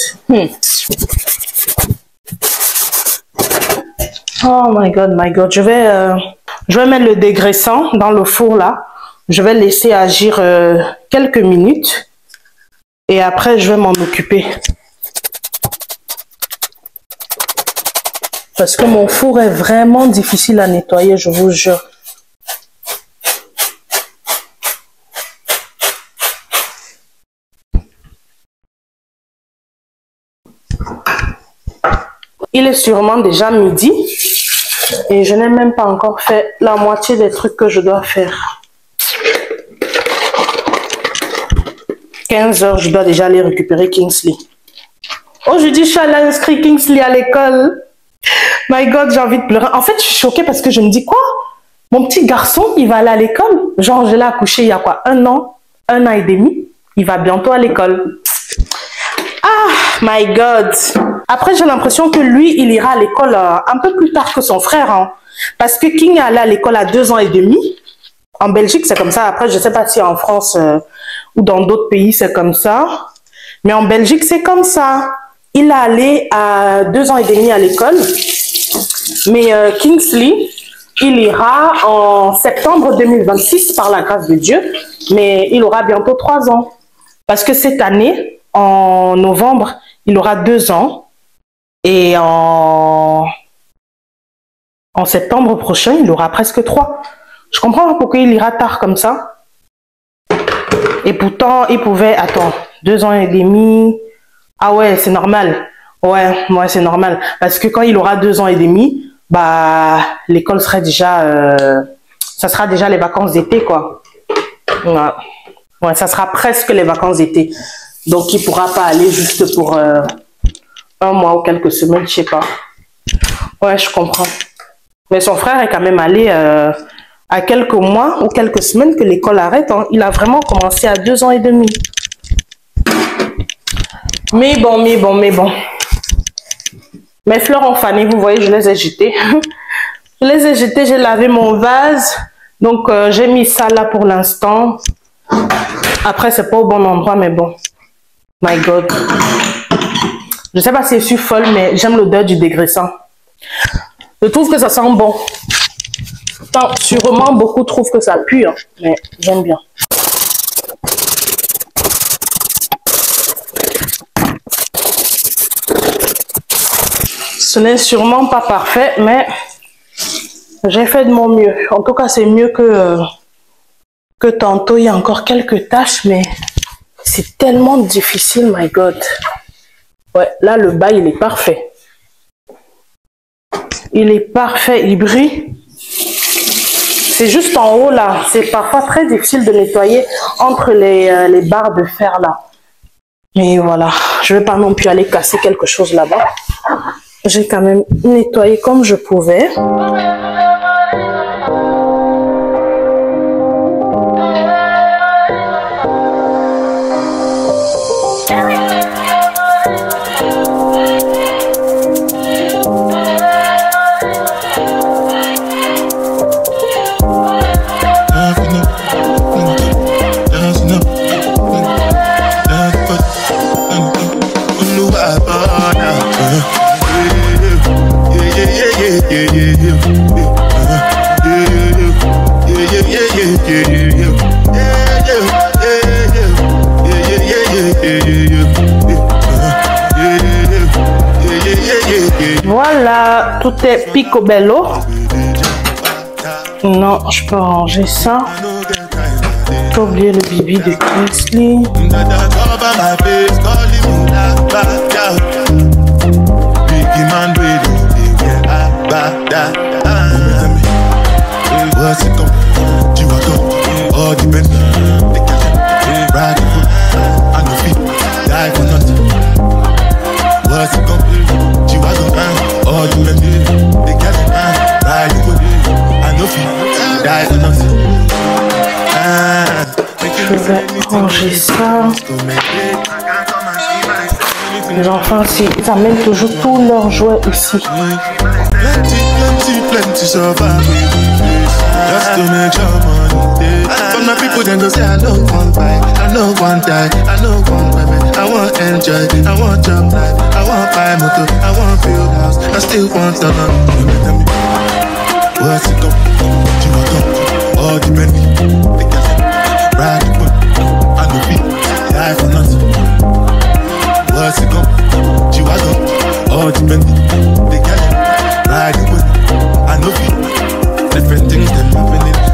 Oh my God, my God. Je vais mettre le dégraissant dans le four là. Je vais laisser agir quelques minutes. Et après, je vais m'en occuper. Parce que mon four est vraiment difficile à nettoyer, je vous jure. Il est sûrement déjà midi. Et je n'ai même pas encore fait la moitié des trucs que je dois faire. 15 h, je dois déjà aller récupérer Kingsley. Aujourd'hui, je suis allée inscrire Kingsley à l'école. My God, j'ai envie de pleurer. En fait, je suis choquée parce que je me dis quoi? Mon petit garçon, il va aller à l'école. Genre, je l'ai accouché il y a quoi? 1 an et demi. Il va bientôt à l'école. Ah, my God. Après, j'ai l'impression que lui, il ira à l'école un peu plus tard que son frère. Hein. Parce que King est allé à l'école à 2 ans et demi. En Belgique, c'est comme ça. Après, je ne sais pas si en France ou dans d'autres pays, c'est comme ça. Mais en Belgique, c'est comme ça. Il est allé à 2 ans et demi à l'école. Mais Kingsley, il ira en septembre 2026 par la grâce de Dieu. Mais il aura bientôt 3 ans. Parce que cette année, en novembre, il aura 2 ans. Et en septembre prochain, il aura presque 3. Je comprends pas pourquoi il ira tard comme ça. Et pourtant, il pouvait... Attends, 2 ans et demi... Ah ouais, c'est normal. Ouais, c'est normal. Parce que quand il aura 2 ans et demi, bah, l'école serait déjà... ça sera déjà les vacances d'été, quoi. Ouais, ça sera presque les vacances d'été. Donc, il pourra pas aller juste pour 1 mois ou quelques semaines, je sais pas. Ouais, je comprends. Mais son frère est quand même allé... à quelques mois ou quelques semaines que l'école arrête. Hein. Il a vraiment commencé à 2 ans et demi. Mais bon. Mes fleurs ont fané, vous voyez, je les ai jetées. Je les ai jetées, j'ai lavé mon vase. Donc, j'ai mis ça là pour l'instant. Après, c'est pas au bon endroit, mais bon. My God. Je sais pas si je suis folle, mais j'aime l'odeur du dégraissant. Je trouve que ça sent bon. Enfin, sûrement, beaucoup trouvent que ça pue, hein, mais j'aime bien. Ce n'est sûrement pas parfait, mais j'ai fait de mon mieux. En tout cas, c'est mieux que tantôt. Il y a encore quelques tâches, mais c'est tellement difficile, my God. Ouais, là, le bas, il est parfait. Il est parfait, il brille. C'est juste en haut, là. C'est parfois très difficile de nettoyer entre les barres de fer, là. Et voilà. Je ne vais pas non plus aller casser quelque chose là-bas. J'ai quand même nettoyé comme je pouvais. Voilà, tout est picobello. Non, je peux ranger ça. J'ai oublié le bibi de Kingsley. Je vais ranger ça. Les enfants, ils amènent toujours tous leurs jouets ici.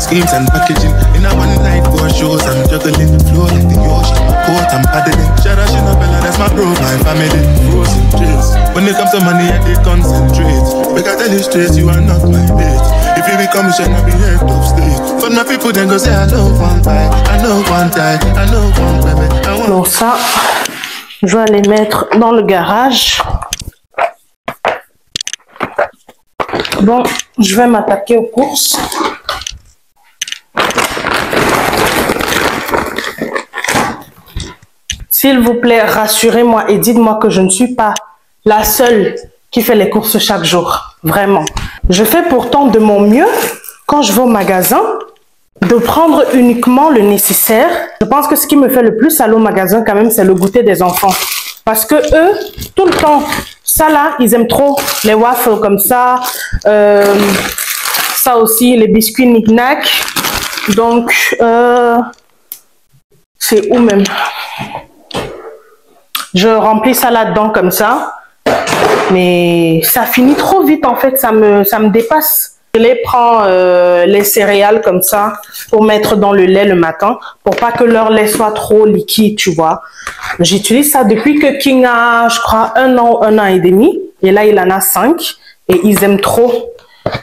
Schemes and packaging in a one night for shows. I'm juggling the floor like the ocean. Port, I'm paddling. Shout out Shinabella, that's my bro, my family. Frozen dreams. When it comes to money, I did concentrate. Make I tell you straight, you are not my mate. If you become shall not be head of state. For my people, then go say I know one time, I know one time, I know one baby. Donc ça, je vais les mettre dans le garage. Bon, je vais m'attaquer aux courses. S'il vous plaît, rassurez-moi et dites-moi que je ne suis pas la seule qui fait les courses chaque jour. Vraiment. Je fais pourtant de mon mieux quand je vais au magasin de prendre uniquement le nécessaire. Je pense que ce qui me fait le plus aller au magasin quand même, c'est le goûter des enfants. Parce que eux, tout le temps, ça là, ils aiment trop les waffles comme ça. Ça aussi, les biscuits knick-knack. Donc, c'est où même? Je remplis ça là-dedans comme ça. Mais ça finit trop vite en fait, ça me dépasse. Je les prends les céréales comme ça pour mettre dans le lait le matin pour pas que leur lait soit trop liquide, tu vois. J'utilise ça depuis que King a, je crois, 1 an et demi. Et là, il en a 5 et ils aiment trop.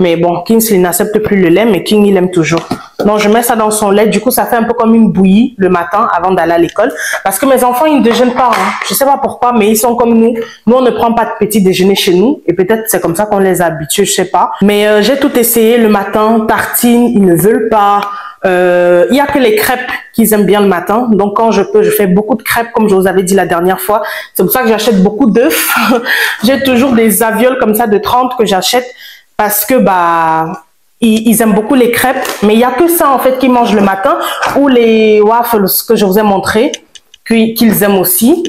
Mais bon, Kingsley n'accepte plus le lait, mais King, il aime toujours. Donc, je mets ça dans son lait. Du coup, ça fait un peu comme une bouillie le matin avant d'aller à l'école. Parce que mes enfants, ils ne déjeunent pas. Hein. Je ne sais pas pourquoi, mais ils sont comme nous. Nous, on ne prend pas de petit déjeuner chez nous. Et peut-être c'est comme ça qu'on les a habitués, je ne sais pas. Mais j'ai tout essayé le matin. Tartines, ils ne veulent pas. Il n'y a que les crêpes qu'ils aiment bien le matin. Donc, quand je peux, je fais beaucoup de crêpes, comme je vous avais dit la dernière fois. C'est pour ça que j'achète beaucoup d'œufs. J'ai toujours des avioles comme ça de 30 que j'achète. Parce que ils aiment beaucoup les crêpes, mais il n'y a que ça en fait qu'ils mangent le matin, ou les waffles que je vous ai montré, qu'ils aiment aussi.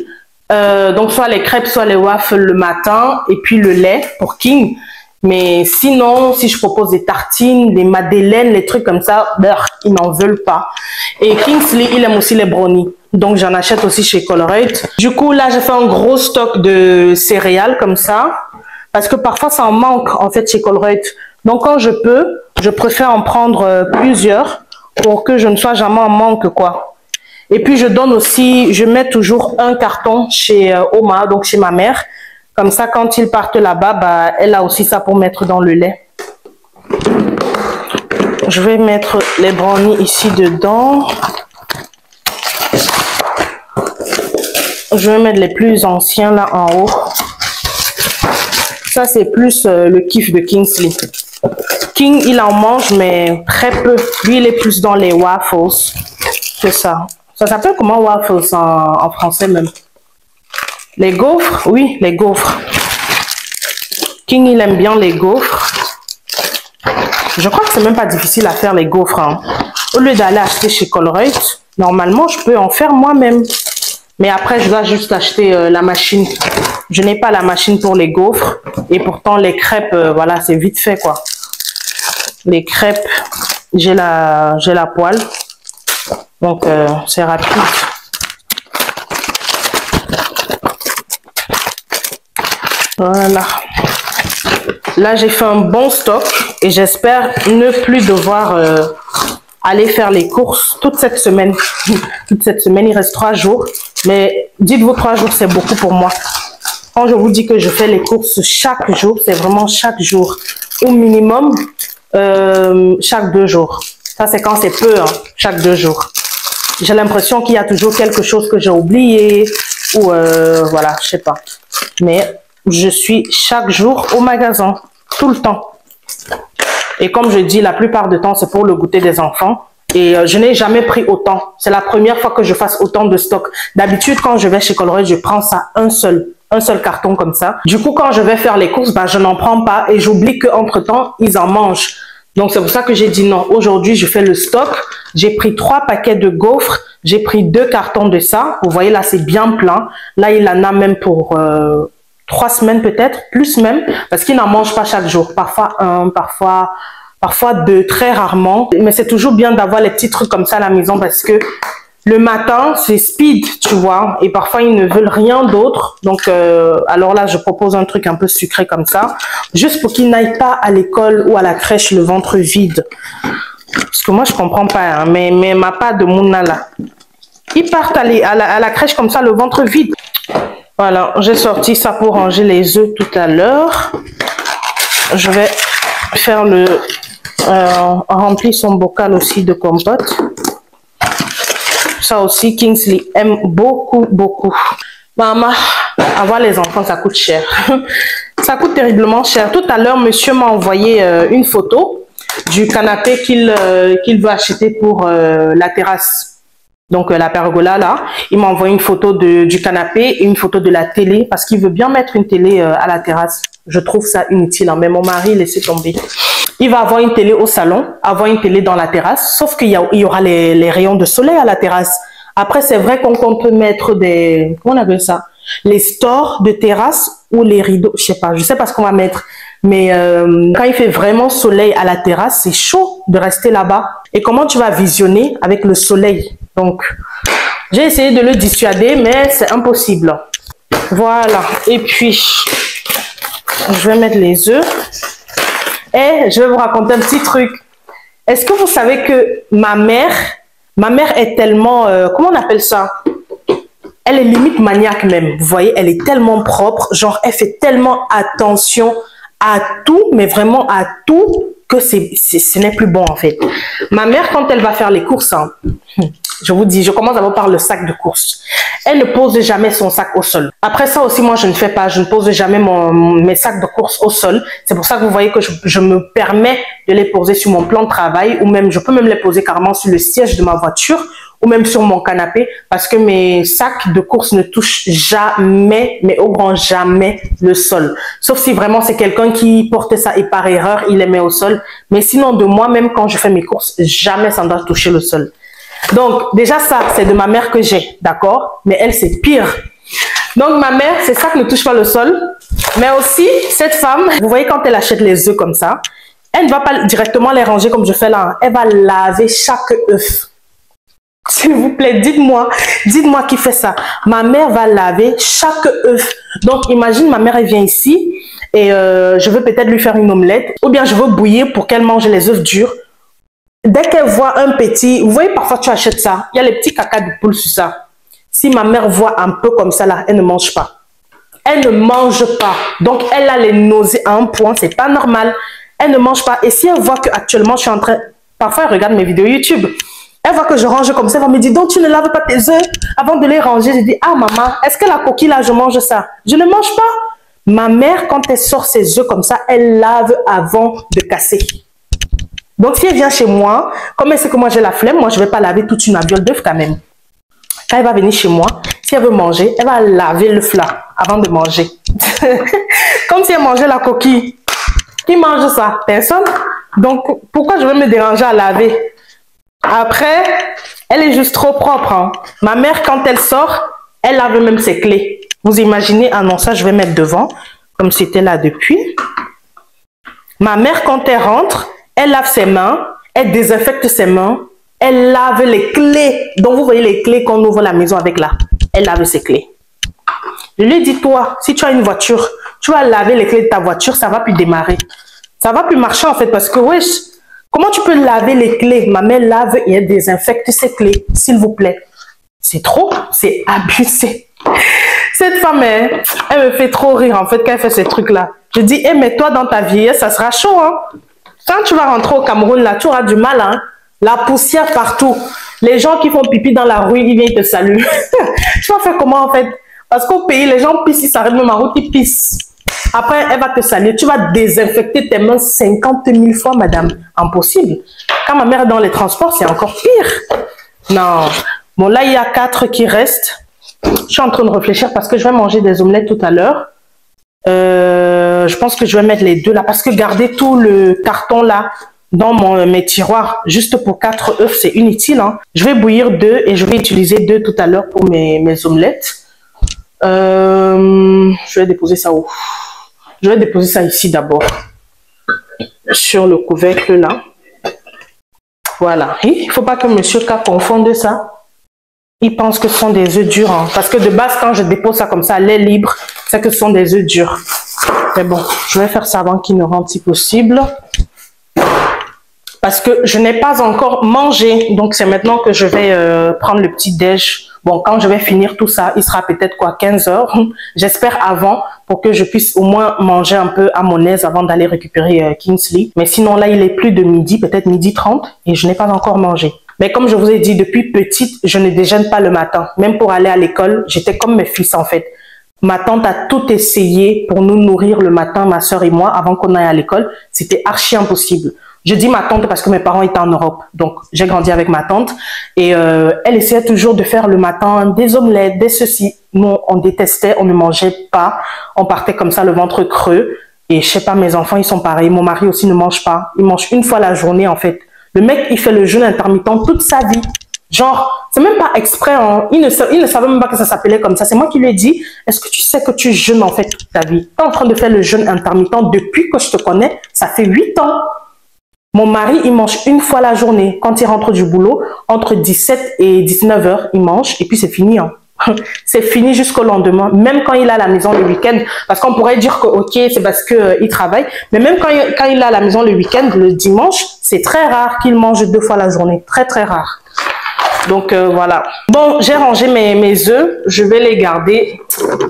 Donc soit les crêpes, soit les waffles le matin, et puis le lait pour King. Mais sinon, si je propose des tartines, des madeleines, les trucs comme ça, ils n'en veulent pas. Et Kingsley, il aime aussi les brownies. Donc j'en achète aussi chez Colruyt. Du coup, là, j'ai fait un gros stock de céréales comme ça. Parce que parfois, ça en manque, en fait, chez Colruyt. Donc, quand je peux, je préfère en prendre plusieurs pour que je ne sois jamais en manque, quoi. Et puis, je donne aussi, je mets toujours un carton chez Oma, donc chez ma mère. Comme ça, quand ils partent là-bas, elle a aussi ça pour mettre dans le lait. Je vais mettre les brownies ici dedans. Je vais mettre les plus anciens là en haut. Ça, c'est plus le kiff de Kingsley. King, il en mange, mais très peu. Lui, il est plus dans les waffles. C'est ça. Ça s'appelle comment waffles en français même? Les gaufres? Oui, les gaufres. King, il aime bien les gaufres. Je crois que c'est même pas difficile à faire les gaufres. Hein. Au lieu d'aller acheter chez Colruyt, normalement, je peux en faire moi-même. Mais après, je dois juste acheter la machine. Je n'ai pas la machine pour les gaufres. Et pourtant, les crêpes, voilà, c'est vite fait, quoi. Les crêpes, j'ai la poêle. Donc, c'est rapide. Voilà. Là, j'ai fait un bon stock et j'espère ne plus devoir aller faire les courses toute cette semaine. Toute cette semaine, il reste 3 jours. Mais dites-vous, 3 jours, c'est beaucoup pour moi. Quand je vous dis que je fais les courses chaque jour, c'est vraiment chaque jour. Au minimum, chaque 2 jours. Ça, c'est quand c'est peu, hein, chaque 2 jours. J'ai l'impression qu'il y a toujours quelque chose que j'ai oublié ou voilà, je sais pas. Mais je suis chaque jour au magasin, tout le temps. Et comme je dis, la plupart du temps, c'est pour le goûter des enfants. Et je n'ai jamais pris autant. C'est la première fois que je fasse autant de stock. D'habitude, quand je vais chez Colruyt, je prends ça un seul carton comme ça. Du coup, quand je vais faire les courses, ben, je n'en prends pas et j'oublie qu'entre-temps, ils en mangent. Donc, c'est pour ça que j'ai dit non. Aujourd'hui, je fais le stock. J'ai pris 3 paquets de gaufres. J'ai pris 2 cartons de ça. Vous voyez, là, c'est bien plein. Là, il en a même pour 3 semaines peut-être, plus même, parce qu'il n'en mange pas chaque jour. Parfois 1, parfois 2, très rarement. Mais c'est toujours bien d'avoir les petits trucs comme ça à la maison parce que le matin, c'est speed, tu vois. Et parfois, ils ne veulent rien d'autre. Donc, alors là, je propose un truc un peu sucré comme ça. Juste pour qu'ils n'aillent pas à l'école ou à la crèche le ventre vide. Parce que moi, je comprends pas. Hein, mais ma part de Mouna, là. Ils partent à la crèche comme ça, le ventre vide. Voilà, j'ai sorti ça pour ranger les œufs tout à l'heure. Je vais faire remplir son bocal aussi de compote. Ça aussi, Kingsley aime beaucoup, beaucoup. Maman, avoir les enfants, ça coûte cher. Ça coûte terriblement cher. Tout à l'heure, monsieur m'a envoyé une photo du canapé qu'il veut acheter pour la terrasse. Donc, la pergola, là, il m'a envoyé une photo du canapé et une photo de la télé parce qu'il veut bien mettre une télé à la terrasse. Je trouve ça inutile, hein, mais mon mari, laissez tomber. Il va avoir une télé au salon, avoir une télé dans la terrasse, sauf qu'il y aura les rayons de soleil à la terrasse. Après, c'est vrai qu'on peut mettre des... Comment on appelle ça? Les stores de terrasse ou les rideaux. Je sais pas ce qu'on va mettre. Mais quand il fait vraiment soleil à la terrasse, c'est chaud de rester là-bas. Et comment tu vas visionner avec le soleil? Donc, j'ai essayé de le dissuader, mais c'est impossible. Voilà. Et puis, je vais mettre les œufs. Et je vais vous raconter un petit truc. Est-ce que vous savez que ma mère est tellement... comment on appelle ça? Elle est limite maniaque même. Vous voyez, elle est tellement propre. Genre, elle fait tellement attention à tout, mais vraiment à tout, que ce n'est plus bon en fait. Ma mère, quand elle va faire les courses, hein, je vous dis, je commence d'abord par le sac de courses. Elle ne pose jamais son sac au sol. Après ça aussi, moi, je ne fais pas. Je ne pose jamais mes sacs de courses au sol. C'est pour ça que vous voyez que je me permets de les poser sur mon plan de travail ou même, je peux même les poser carrément sur le siège de ma voiture ou même sur mon canapé parce que mes sacs de courses ne touchent jamais, mais au grand jamais, le sol. Sauf si vraiment c'est quelqu'un qui portait ça et par erreur, il les met au sol. Mais sinon, de moi-même, quand je fais mes courses, jamais ça ne doit toucher le sol. Donc, déjà ça, c'est de ma mère que j'ai, d'accord? Mais elle, c'est pire. Donc, ma mère, c'est ça qui ne touche pas le sol. Mais aussi, cette femme, vous voyez quand elle achète les œufs comme ça, elle ne va pas directement les ranger comme je fais là. Elle va laver chaque œuf. S'il vous plaît, dites-moi qui fait ça. Ma mère va laver chaque œuf. Donc, imagine, ma mère, elle vient ici et je veux peut-être lui faire une omelette ou bien je veux bouillir pour qu'elle mange les œufs durs. Dès qu'elle voit un petit, vous voyez, parfois tu achètes ça, il y a les petits caca de poule sur ça. Si ma mère voit un peu comme ça là, elle ne mange pas. Elle ne mange pas. Donc, elle a les nausées à un point, c'est pas normal. Elle ne mange pas. Et si elle voit qu'actuellement, je suis en train... Parfois, elle regarde mes vidéos YouTube. Elle voit que je range comme ça, elle va me dire, donc tu ne laves pas tes œufs avant de les ranger. Je dis, ah maman, est-ce que la coquille là, je mange ça? Je ne mange pas. Ma mère, quand elle sort ses œufs comme ça, elle lave avant de casser. Donc si elle vient chez moi, comme elle sait que moi j'ai la flemme, moi je ne vais pas laver toute une aviole d'œufs quand même. Quand elle va venir chez moi, si elle veut manger, elle va laver l'œuf là avant de manger. Comme si elle mangeait la coquille. Qui mange ça? Personne. Donc pourquoi je vais me déranger à laver? Après, elle est juste trop propre. Hein. Ma mère, quand elle sort, elle lave même ses clés. Vous imaginez? Ah non, ça je vais mettre devant, comme c'était là depuis. Ma mère, quand elle rentre, elle lave ses mains, elle désinfecte ses mains, elle lave les clés. Donc, vous voyez les clés qu'on ouvre la maison avec là. Elle lave ses clés. Je lui ai dit, toi, si tu as une voiture, tu vas laver les clés de ta voiture, ça va plus démarrer. Ça va plus marcher en fait parce que, wesh, comment tu peux laver les clés? Ma mère lave et elle désinfecte ses clés, s'il vous plaît. C'est trop, c'est abusé. Cette femme, elle me fait trop rire en fait quand elle fait ces trucs-là. Je dis, hey, mais toi dans ta vieillesse, ça sera chaud. Hein? Quand tu vas rentrer au Cameroun, là, tu auras du mal. Hein? La poussière partout. Les gens qui font pipi dans la rue, ils viennent te saluer. Tu vas faire comment en fait? Parce qu'au pays, les gens pissent, ils s'arrêtent même en route, ils pissent. Après, elle va te saluer. Tu vas désinfecter tes mains 50 000 fois, madame. Impossible. Quand ma mère est dans les transports, c'est encore pire. Non. Bon, là, il y a 4 qui restent. Je suis en train de réfléchir parce que je vais manger des omelettes tout à l'heure. Je pense que je vais mettre les 2 là parce que garder tout le carton là dans mes tiroirs juste pour 4 œufs, c'est inutile. Hein. Je vais bouillir 2 et je vais utiliser 2 tout à l'heure pour mes omelettes. Je vais déposer ça où? Je vais déposer ça ici d'abord. Sur le couvercle là. Voilà. Il ne faut pas que monsieur K confonde ça. Il pense que ce sont des œufs durs. Hein. Parce que de base, quand je dépose ça comme ça, l'air libre, c'est que ce sont des œufs durs. Mais bon, je vais faire ça avant qu'il ne rentre si possible. Parce que je n'ai pas encore mangé. Donc, c'est maintenant que je vais prendre le petit déj. Bon, quand je vais finir tout ça, il sera peut-être quoi, 15 h. J'espère avant pour que je puisse au moins manger un peu à mon aise avant d'aller récupérer Kingsley. Mais sinon, là, il est plus de midi, peut-être 12h30 et je n'ai pas encore mangé. Mais comme je vous ai dit, depuis petite, je ne déjeune pas le matin. Même pour aller à l'école, j'étais comme mes fils en fait. Ma tante a tout essayé pour nous nourrir le matin, ma soeur et moi, avant qu'on aille à l'école. C'était archi impossible. Je dis ma tante parce que mes parents étaient en Europe. Donc, j'ai grandi avec ma tante. Et elle essayait toujours de faire le matin des omelettes, des ceci. Nous, on détestait, on ne mangeait pas. On partait comme ça, le ventre creux. Et je sais pas, mes enfants, ils sont pareils. Mon mari aussi ne mange pas. Il mange une fois la journée, en fait. Le mec, il fait le jeûne intermittent toute sa vie. Genre, c'est même pas exprès. Hein. Il ne savait même pas que ça s'appelait comme ça. C'est moi qui lui ai dit, est-ce que tu sais que tu jeûnes en fait toute ta vie? Tu es en train de faire le jeûne intermittent depuis que je te connais. Ça fait 8 ans. Mon mari, il mange une fois la journée. Quand il rentre du boulot, entre 17 et 19 h, il mange et puis c'est fini. Hein. C'est fini jusqu'au lendemain. Même quand il est à la maison le week-end, parce qu'on pourrait dire que ok, c'est parce qu'il travaille, mais même quand il est à la maison le week-end, le dimanche, c'est très rare qu'il mange 2 fois la journée. Très, très rare. Donc voilà. Bon, j'ai rangé mes œufs. Je vais les garder.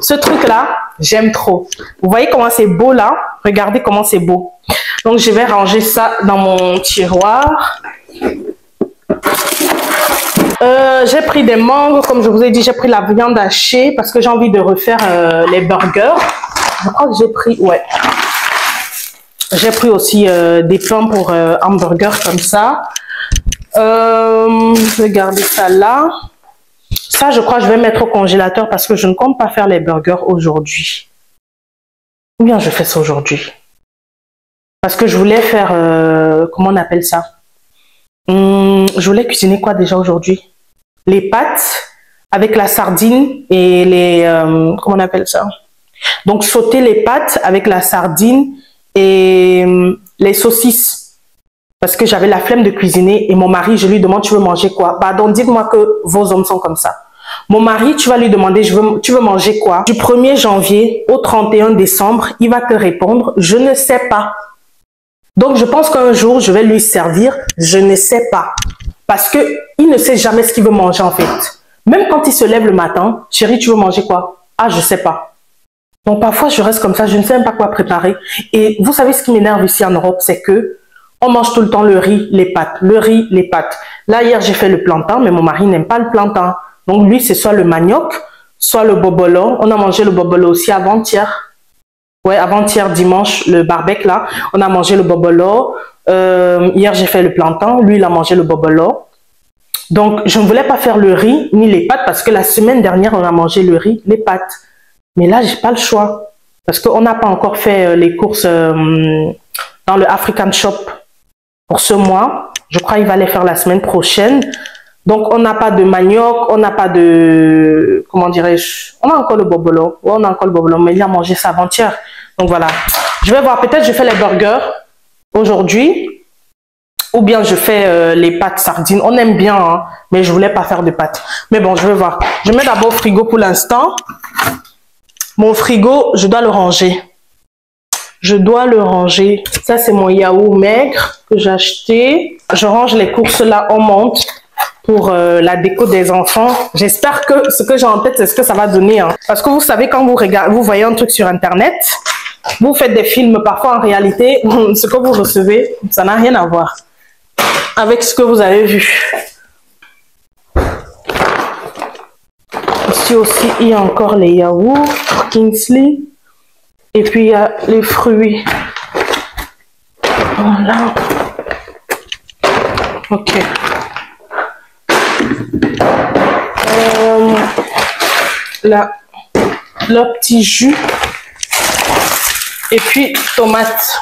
Ce truc-là, j'aime trop. Vous voyez comment c'est beau là? Regardez comment c'est beau. Donc, je vais ranger ça dans mon tiroir. J'ai pris des mangues. Comme je vous ai dit, j'ai pris la viande hachée parce que j'ai envie de refaire les burgers. Je crois que j'ai pris, ouais. J'ai pris aussi des pains pour hamburger comme ça. Je vais garder ça là. Ça, je crois que je vais mettre au congélateur parce que je ne compte pas faire les burgers aujourd'hui. Ou bien je fais ça aujourd'hui. Parce que je voulais faire, comment on appelle ça? Je voulais cuisiner quoi déjà aujourd'hui? Les pâtes avec la sardine et les, comment on appelle ça? Donc sauter les pâtes avec la sardine et les saucisses. Parce que j'avais la flemme de cuisiner et mon mari, je lui demande, tu veux manger quoi? Pardon, dites-moi que vos hommes sont comme ça. Mon mari, tu vas lui demander, tu veux manger quoi? Du 1er janvier au 31 décembre, il va te répondre, je ne sais pas. Donc, je pense qu'un jour, je vais lui servir, je ne sais pas. Parce que il ne sait jamais ce qu'il veut manger en fait. Même quand il se lève le matin, chérie, tu veux manger quoi? Ah, je sais pas. Donc, parfois, je reste comme ça, je ne sais même pas quoi préparer. Et vous savez ce qui m'énerve ici en Europe, c'est que on mange tout le temps le riz, les pâtes. Le riz, les pâtes. Là, hier, j'ai fait le plantain, mais mon mari n'aime pas le plantain. Donc, lui, c'est soit le manioc, soit le bobolo. On a mangé le bobolo aussi avant-hier. Ouais, avant-hier, dimanche, le barbecue, là. On a mangé le bobolo. Hier, j'ai fait le plantain. Lui, il a mangé le bobolo. Donc, je ne voulais pas faire le riz ni les pâtes parce que la semaine dernière, on a mangé le riz, les pâtes. Mais là, j'ai pas le choix. Parce qu'on n'a pas encore fait les courses dans le African Shop pour ce mois. Je crois qu'il va les faire la semaine prochaine. Donc, on n'a pas de manioc, on n'a pas de... Comment dirais-je? On a encore le bobolo. Ouais, on a encore le bobolo, mais il a mangé ça avant-hier. Donc, voilà. Je vais voir. Peut-être je fais les burgers aujourd'hui. Ou bien je fais les pâtes sardines. On aime bien, hein, mais je voulais pas faire de pâtes. Mais bon, je vais voir. Je mets d'abord au frigo pour l'instant. Mon frigo, je dois le ranger. Je dois le ranger. Ça, c'est mon yaourt maigre que j'ai acheté. Je range les courses là, on monte pour la déco des enfants. J'espère que ce que j'ai en tête, c'est ce que ça va donner. Hein. Parce que vous savez, quand vous regardez, vous voyez un truc sur Internet, vous faites des films, parfois en réalité, ce que vous recevez, ça n'a rien à voir avec ce que vous avez vu. Ici aussi, il y a encore les yaourts Kingsley. Et puis, il y a les fruits. Voilà. Ok. Là, le petit jus. Et puis, tomates.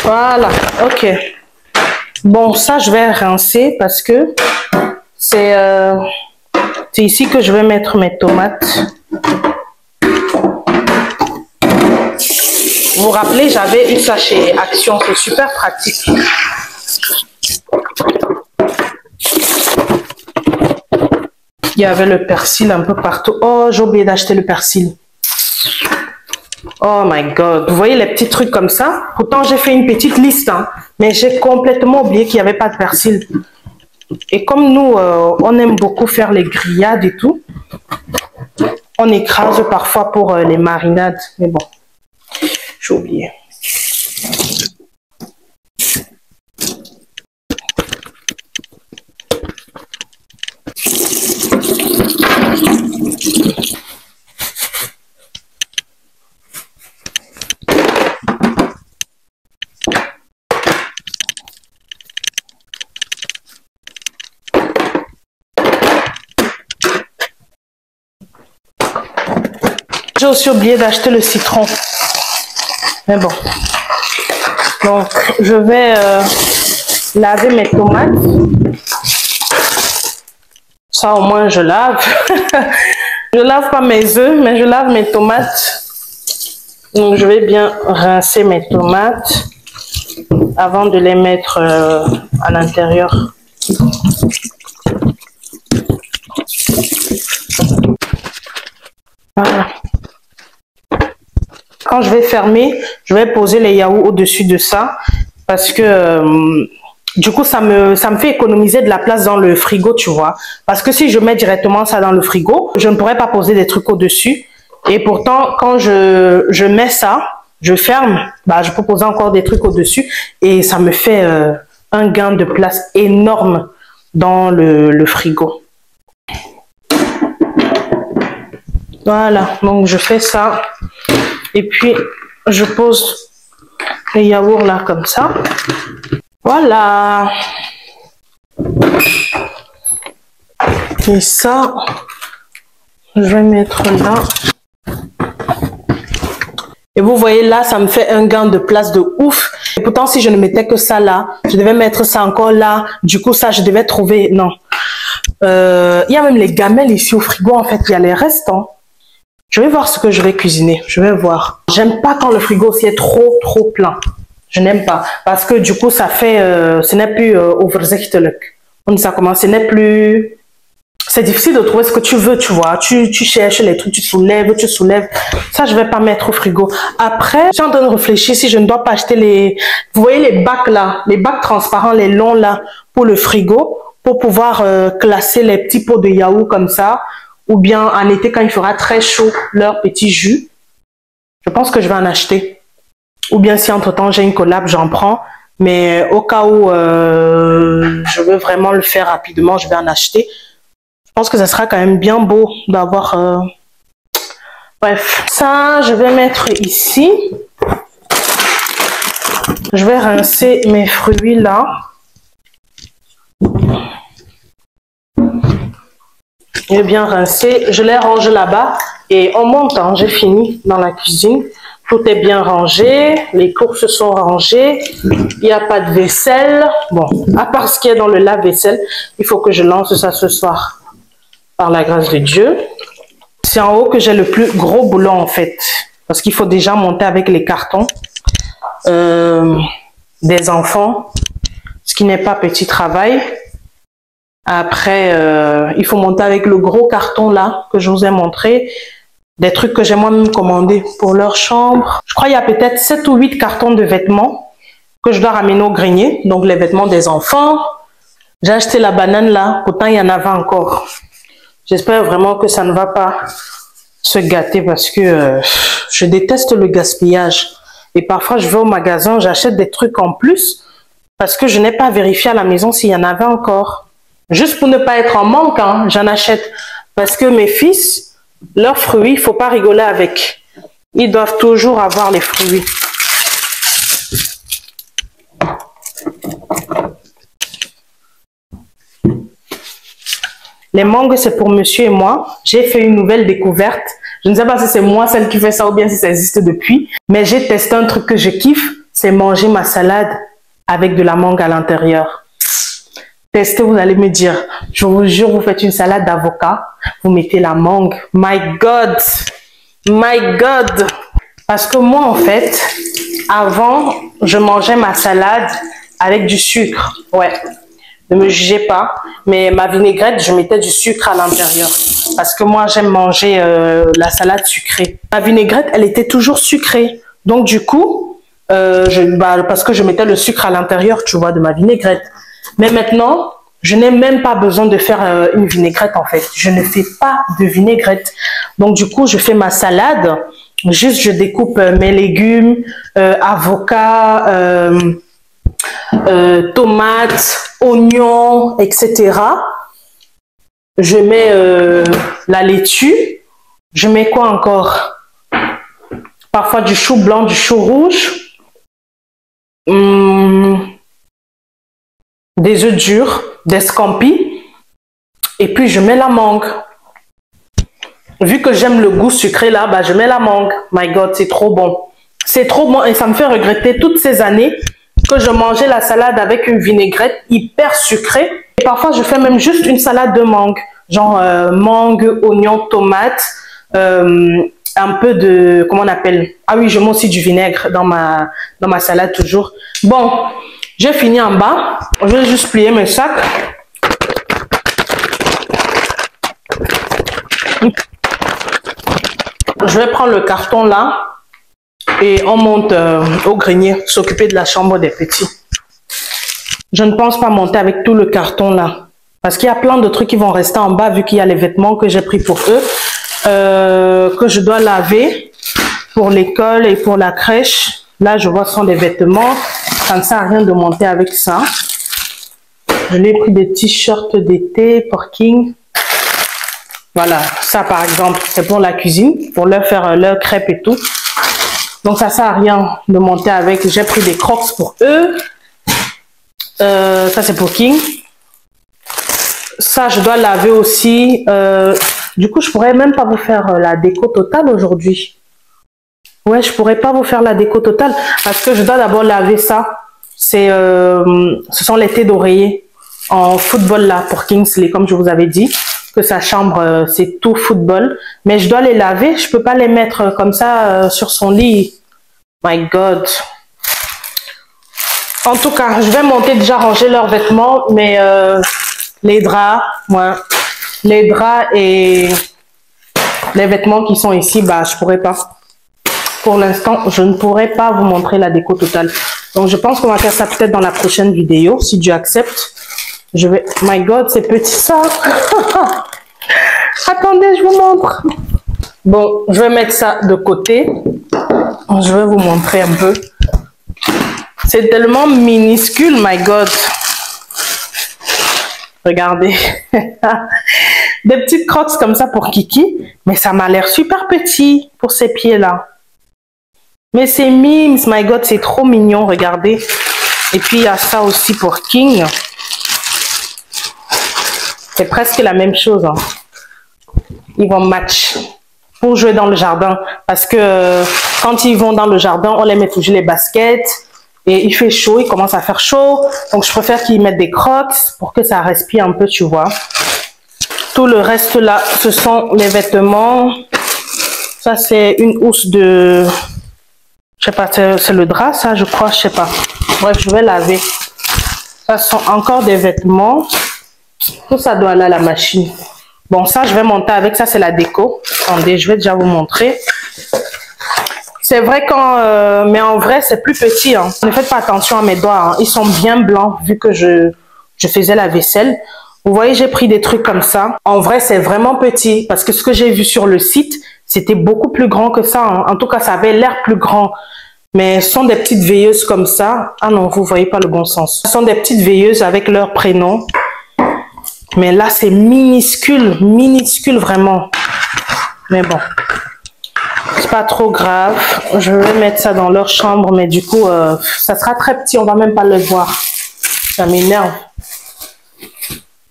Voilà. Ok. Bon, ça, je vais rincer parce que c'est ici que je vais mettre mes tomates. Vous vous rappelez, j'avais eu ça chez Action, c'est super pratique. Il y avait le persil un peu partout. Oh, j'ai oublié d'acheter le persil. Oh my God. Vous voyez les petits trucs comme ça? Pourtant, j'ai fait une petite liste, hein, mais j'ai complètement oublié qu'il n'y avait pas de persil. Et comme nous, on aime beaucoup faire les grillades et tout, on écrase parfois pour les marinades. Mais bon. J'ai oublié. J'ai aussi oublié d'acheter le citron. Mais bon. Donc, je vais laver mes tomates. Ça, au moins, je lave. Je lave pas mes œufs, mais je lave mes tomates. Donc, je vais bien rincer mes tomates avant de les mettre à l'intérieur. Voilà. Quand je vais fermer, je vais poser les yaourts au-dessus de ça parce que du coup, ça me fait économiser de la place dans le frigo, tu vois. Parce que si je mets directement ça dans le frigo, je ne pourrais pas poser des trucs au-dessus. Et pourtant, quand je mets ça, je ferme, bah, je peux poser encore des trucs au-dessus et ça me fait un gain de place énorme dans le frigo. Voilà, donc je fais ça. Et puis, je pose les yaourts là comme ça. Voilà. Et ça, je vais mettre là. Et vous voyez là, ça me fait un gain de place de ouf. Et pourtant, si je ne mettais que ça là, je devais mettre ça encore là. Du coup, ça, je devais trouver... Non. Il y a même les gamelles ici au frigo. En fait, il y a les restants. Je vais voir ce que je vais cuisiner. Je vais voir. J'aime pas quand le frigo aussi est trop plein. Je n'aime pas. Parce que du coup, ça fait... ce n'est plus overzichtelijk. On dit ça comment? Ce n'est plus... C'est difficile de trouver ce que tu veux, tu vois. Tu cherches les trucs, tu soulèves. Ça, je vais pas mettre au frigo. Après, j'ai en train de réfléchir si je ne dois pas acheter les... Vous voyez les bacs là? Les bacs transparents, les longs là, pour le frigo. Pour pouvoir classer les petits pots de yaourt comme ça. Ou bien en été, quand il fera très chaud, leur petit jus. Je pense que je vais en acheter. Ou bien si entre-temps, j'ai une collab, j'en prends. Mais au cas où je veux vraiment le faire rapidement, je vais en acheter. Je pense que ça sera quand même bien beau d'avoir... Bref, ça, je vais mettre ici. Je vais rincer mes fruits là. Je vais bien rincer. Je les range là-bas. Et en montant, j'ai fini dans la cuisine. Tout est bien rangé. Les courses sont rangées. Il n'y a pas de vaisselle. Bon, à part ce qu'il y a dans le lave-vaisselle, il faut que je lance ça ce soir. Par la grâce de Dieu. C'est en haut que j'ai le plus gros boulot en fait. Parce qu'il faut déjà monter avec les cartons. des enfants, ce qui n'est pas petit travail. Après, il faut monter avec le gros carton là que je vous ai montré. Des trucs que j'ai moi-même commandés pour leur chambre. Je crois qu'il y a peut-être 7 ou 8 cartons de vêtements que je dois ramener au grenier. Donc les vêtements des enfants. J'ai acheté la banane là, pourtant il y en avait encore. J'espère vraiment que ça ne va pas se gâter parce que je déteste le gaspillage. Et parfois je vais au magasin, j'achète des trucs en plus parce que je n'ai pas vérifié à la maison s'il y en avait encore. Juste pour ne pas être en manque, hein, j'en achète. Parce que mes fils, leurs fruits, il ne faut pas rigoler avec. Ils doivent toujours avoir les fruits. Les mangues, c'est pour monsieur et moi. J'ai fait une nouvelle découverte. Je ne sais pas si c'est moi celle qui fait ça ou bien si ça existe depuis. Mais j'ai testé un truc que je kiffe. C'est manger ma salade avec de la mangue à l'intérieur. Testez, vous allez me dire. Je vous jure, vous faites une salade d'avocat. Vous mettez la mangue. My God! My God! Parce que moi, en fait, avant, je mangeais ma salade avec du sucre. Ouais. Ne me jugez pas, mais ma vinaigrette, je mettais du sucre à l'intérieur. Parce que moi, j'aime manger la salade sucrée. Ma vinaigrette, elle était toujours sucrée. Donc, du coup, parce que je mettais le sucre à l'intérieur, tu vois, de ma vinaigrette. Mais maintenant, je n'ai même pas besoin de faire une vinaigrette, en fait. Je ne fais pas de vinaigrette. Donc, du coup, je fais ma salade. Juste, je découpe mes légumes, avocats, tomates, oignons, etc. Je mets la laitue. Je mets quoi encore? Parfois du chou blanc, du chou rouge. Des œufs durs, des scampis. Et puis je mets la mangue. Vu que j'aime le goût sucré là, bah, je mets la mangue. My God, c'est trop bon. C'est trop bon et ça me fait regretter toutes ces années que je mangeais la salade avec une vinaigrette hyper sucrée. Et parfois, je fais même juste une salade de mangue. Genre mangue, oignon, tomate, un peu de... Comment on appelle? Ah oui, je mets aussi du vinaigre dans ma salade toujours. Bon, j'ai fini en bas. Je vais juste plier mes sacs. Je vais prendre le carton là. Et on monte au grenier, s'occuper de la chambre des petits. Je ne pense pas monter avec tout le carton là. Parce qu'il y a plein de trucs qui vont rester en bas vu qu'il y a les vêtements que j'ai pris pour eux. Que je dois laver pour l'école et pour la crèche. Là, je vois ce sont des vêtements. Ça ne sert à rien de monter avec ça. Je l'ai pris des t-shirts d'été, Porking. Voilà, ça par exemple, c'est pour la cuisine, pour leur faire leurs crêpes et tout. Donc, ça sert à rien de monter avec. J'ai pris des Crocs pour eux. Ça, c'est pour King. Ça, je dois laver aussi. Du coup, je pourrais même pas vous faire la déco totale aujourd'hui. Ouais, je pourrais pas vous faire la déco totale parce que je dois d'abord laver ça. Ce sont les thés d'oreiller en football là pour Kingsley, comme je vous avais dit. Que sa chambre, c'est tout football. Mais je dois les laver. Je peux pas les mettre comme ça sur son lit. My God. En tout cas, je vais monter déjà ranger leurs vêtements. Mais les draps, ouais, les draps et les vêtements qui sont ici, bah, je pourrais pas. Pour l'instant, je ne pourrais pas vous montrer la déco totale. Donc, je pense qu'on va faire ça peut-être dans la prochaine vidéo, si Dieu accepte. Je vais... My God, c'est petit ça. Attendez, je vous montre. Bon, je vais mettre ça de côté. Je vais vous montrer un peu. C'est tellement minuscule, my God. Regardez. Des petites crocs comme ça pour Kiki. Mais ça m'a l'air super petit pour ses pieds-là. Mais c'est mimes, my God, c'est trop mignon, regardez. Et puis, il y a ça aussi pour King. C'est presque la même chose. Hein. Ils vont match pour jouer dans le jardin. Parce que quand ils vont dans le jardin, on les met toujours les baskets. Et il fait chaud, il commence à faire chaud. Donc, je préfère qu'ils mettent des crocs pour que ça respire un peu, tu vois. Tout le reste là, ce sont les vêtements. Ça, c'est une housse de Je sais pas, c'est le drap, ça, je crois, je sais pas. Bref, je vais laver. Ça sont encore des vêtements. Tout ça doit aller à la machine. Bon, ça, je vais monter avec. Ça, c'est la déco. Attendez, je vais déjà vous montrer. C'est vrai quand... mais en vrai, c'est plus petit. Hein. Ne faites pas attention à mes doigts. Hein. Ils sont bien blancs vu que je faisais la vaisselle. Vous voyez, j'ai pris des trucs comme ça. En vrai, c'est vraiment petit. Parce que ce que j'ai vu sur le site, c'était beaucoup plus grand que ça. Hein. En tout cas, ça avait l'air plus grand. Mais ce sont des petites veilleuses comme ça. Ah non, vous voyez pas le bon sens. Ce sont des petites veilleuses avec leur prénom. Mais là, c'est minuscule. Minuscule, vraiment. Mais bon. C'est pas trop grave. Je vais mettre ça dans leur chambre. Mais du coup, ça sera très petit. On va même pas le voir. Ça m'énerve.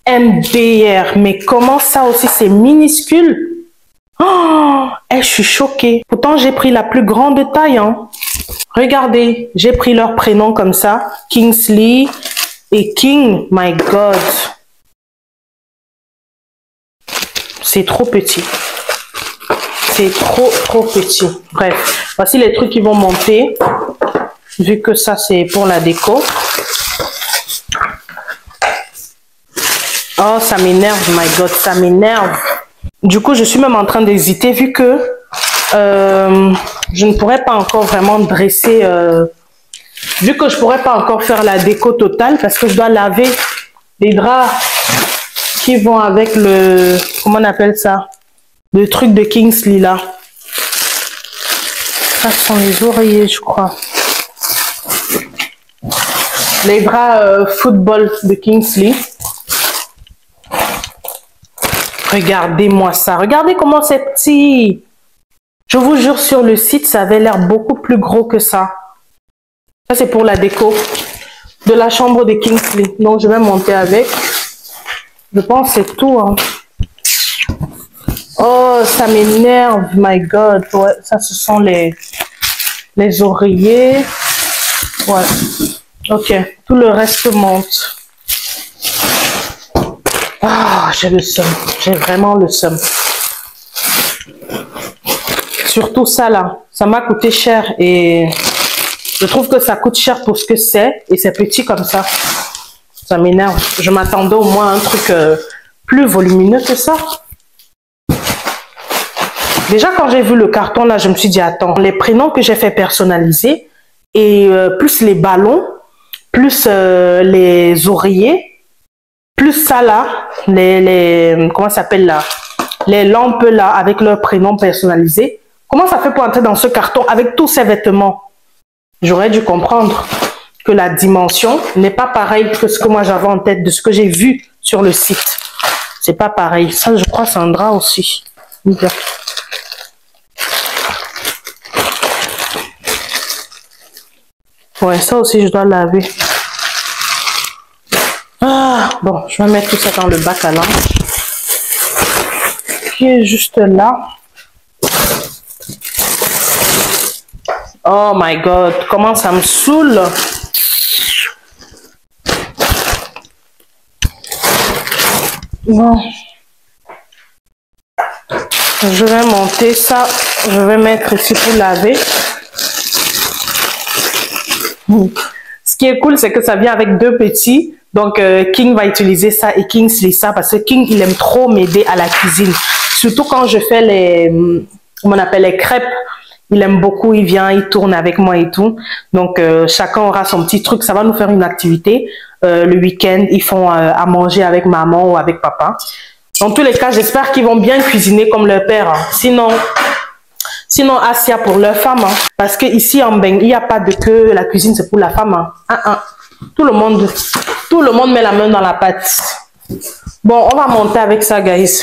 MDR. Mais comment ça aussi, c'est minuscule? Oh, je suis choquée. Pourtant, j'ai pris la plus grande taille. Hein. Regardez, j'ai pris leur prénom comme ça. Kingsley et King. My God. C'est trop petit. C'est trop petit. Bref, voici les trucs qui vont monter. Vu que ça, c'est pour la déco. Oh, ça m'énerve, my God, ça m'énerve. Du coup, je suis même en train d'hésiter vu que je ne pourrais pas encore vraiment dresser, vu que je pourrais pas encore faire la déco totale parce que je dois laver les draps qui vont avec le, comment on appelle ça, le truc de Kingsley là. Ça sont les oreillers, je crois. Les draps football de Kingsley. Regardez-moi ça. Regardez comment c'est petit. Je vous jure, sur le site, ça avait l'air beaucoup plus gros que ça. Ça, c'est pour la déco de la chambre de Kingsley. Donc, je vais monter avec. Je pense que c'est tout. Hein. Oh, ça m'énerve. My God. Ouais, ça, ce sont les oreillers. Ouais. Ok. Tout le reste monte. Ah, j'ai le seum. J'ai vraiment le seum. Surtout ça là. Ça m'a coûté cher et je trouve que ça coûte cher pour ce que c'est et c'est petit comme ça. Ça m'énerve. Je m'attendais au moins à un truc plus volumineux que ça. Déjà quand j'ai vu le carton là, je me suis dit attends, les prénoms que j'ai fait personnaliser et plus les ballons, plus les oreillers, plus ça là, comment ça s'appelle là, les lampes là avec leurs prénoms personnalisés. Comment ça fait pour entrer dans ce carton avec tous ces vêtements? J'aurais dû comprendre que la dimension n'est pas pareille que ce que moi j'avais en tête de ce que j'ai vu sur le site. C'est pas pareil. Ça, je crois, c'est un drap aussi. Bien. Ouais, ça aussi, je dois laver. Ah, bon, je vais mettre tout ça dans le bac à linge. Qui est juste là. Oh my God, comment ça me saoule. Bon. Je vais monter ça. Je vais mettre ici pour laver. Ce qui est cool, c'est que ça vient avec deux petits. Donc, King va utiliser ça et Kingsley ça parce que King, il aime trop m'aider à la cuisine. Surtout quand je fais les, comment on appelle, les crêpes. Il aime beaucoup, il vient, il tourne avec moi et tout. Donc, chacun aura son petit truc. Ça va nous faire une activité. Le week-end, ils font à manger avec maman ou avec papa. Dans tous les cas, j'espère qu'ils vont bien cuisiner comme leur père. Hein. Sinon, Asia pour leur femme. Hein. Parce que ici en Beng, il n'y a pas de que la cuisine, c'est pour la femme. Hein. Tout le monde met la main dans la pâte. Bon, on va monter avec ça, guys.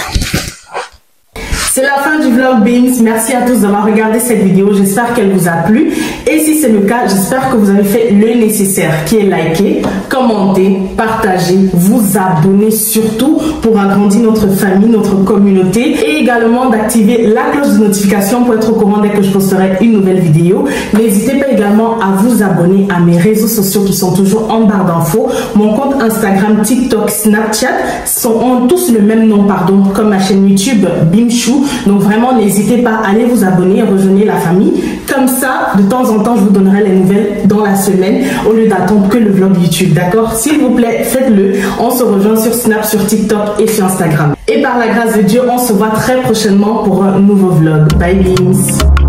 C'est la fin du vlog Beams. Merci à tous d'avoir regardé cette vidéo. J'espère qu'elle vous a plu. Et si c'est le cas, j'espère que vous avez fait le nécessaire, qui est liker, commenter, partager, vous abonner surtout pour agrandir notre famille, notre communauté et également d'activer la cloche de notification pour être au courant dès que je posterai une nouvelle vidéo. N'hésitez pas également à vous abonner à mes réseaux sociaux qui sont toujours en barre d'infos. Mon compte Instagram, TikTok, Snapchat ont tous le même nom, pardon, comme ma chaîne YouTube Bimchou. Donc vraiment, n'hésitez pas à aller vous abonner et rejoindre la famille. Comme ça, de temps en temps, je vous donnerai les nouvelles dans la semaine au lieu d'attendre que le vlog YouTube, d'accord? S'il vous plaît, faites-le. On se rejoint sur Snap, sur TikTok et sur Instagram. Et par la grâce de Dieu, on se voit très prochainement pour un nouveau vlog. Bye, beams.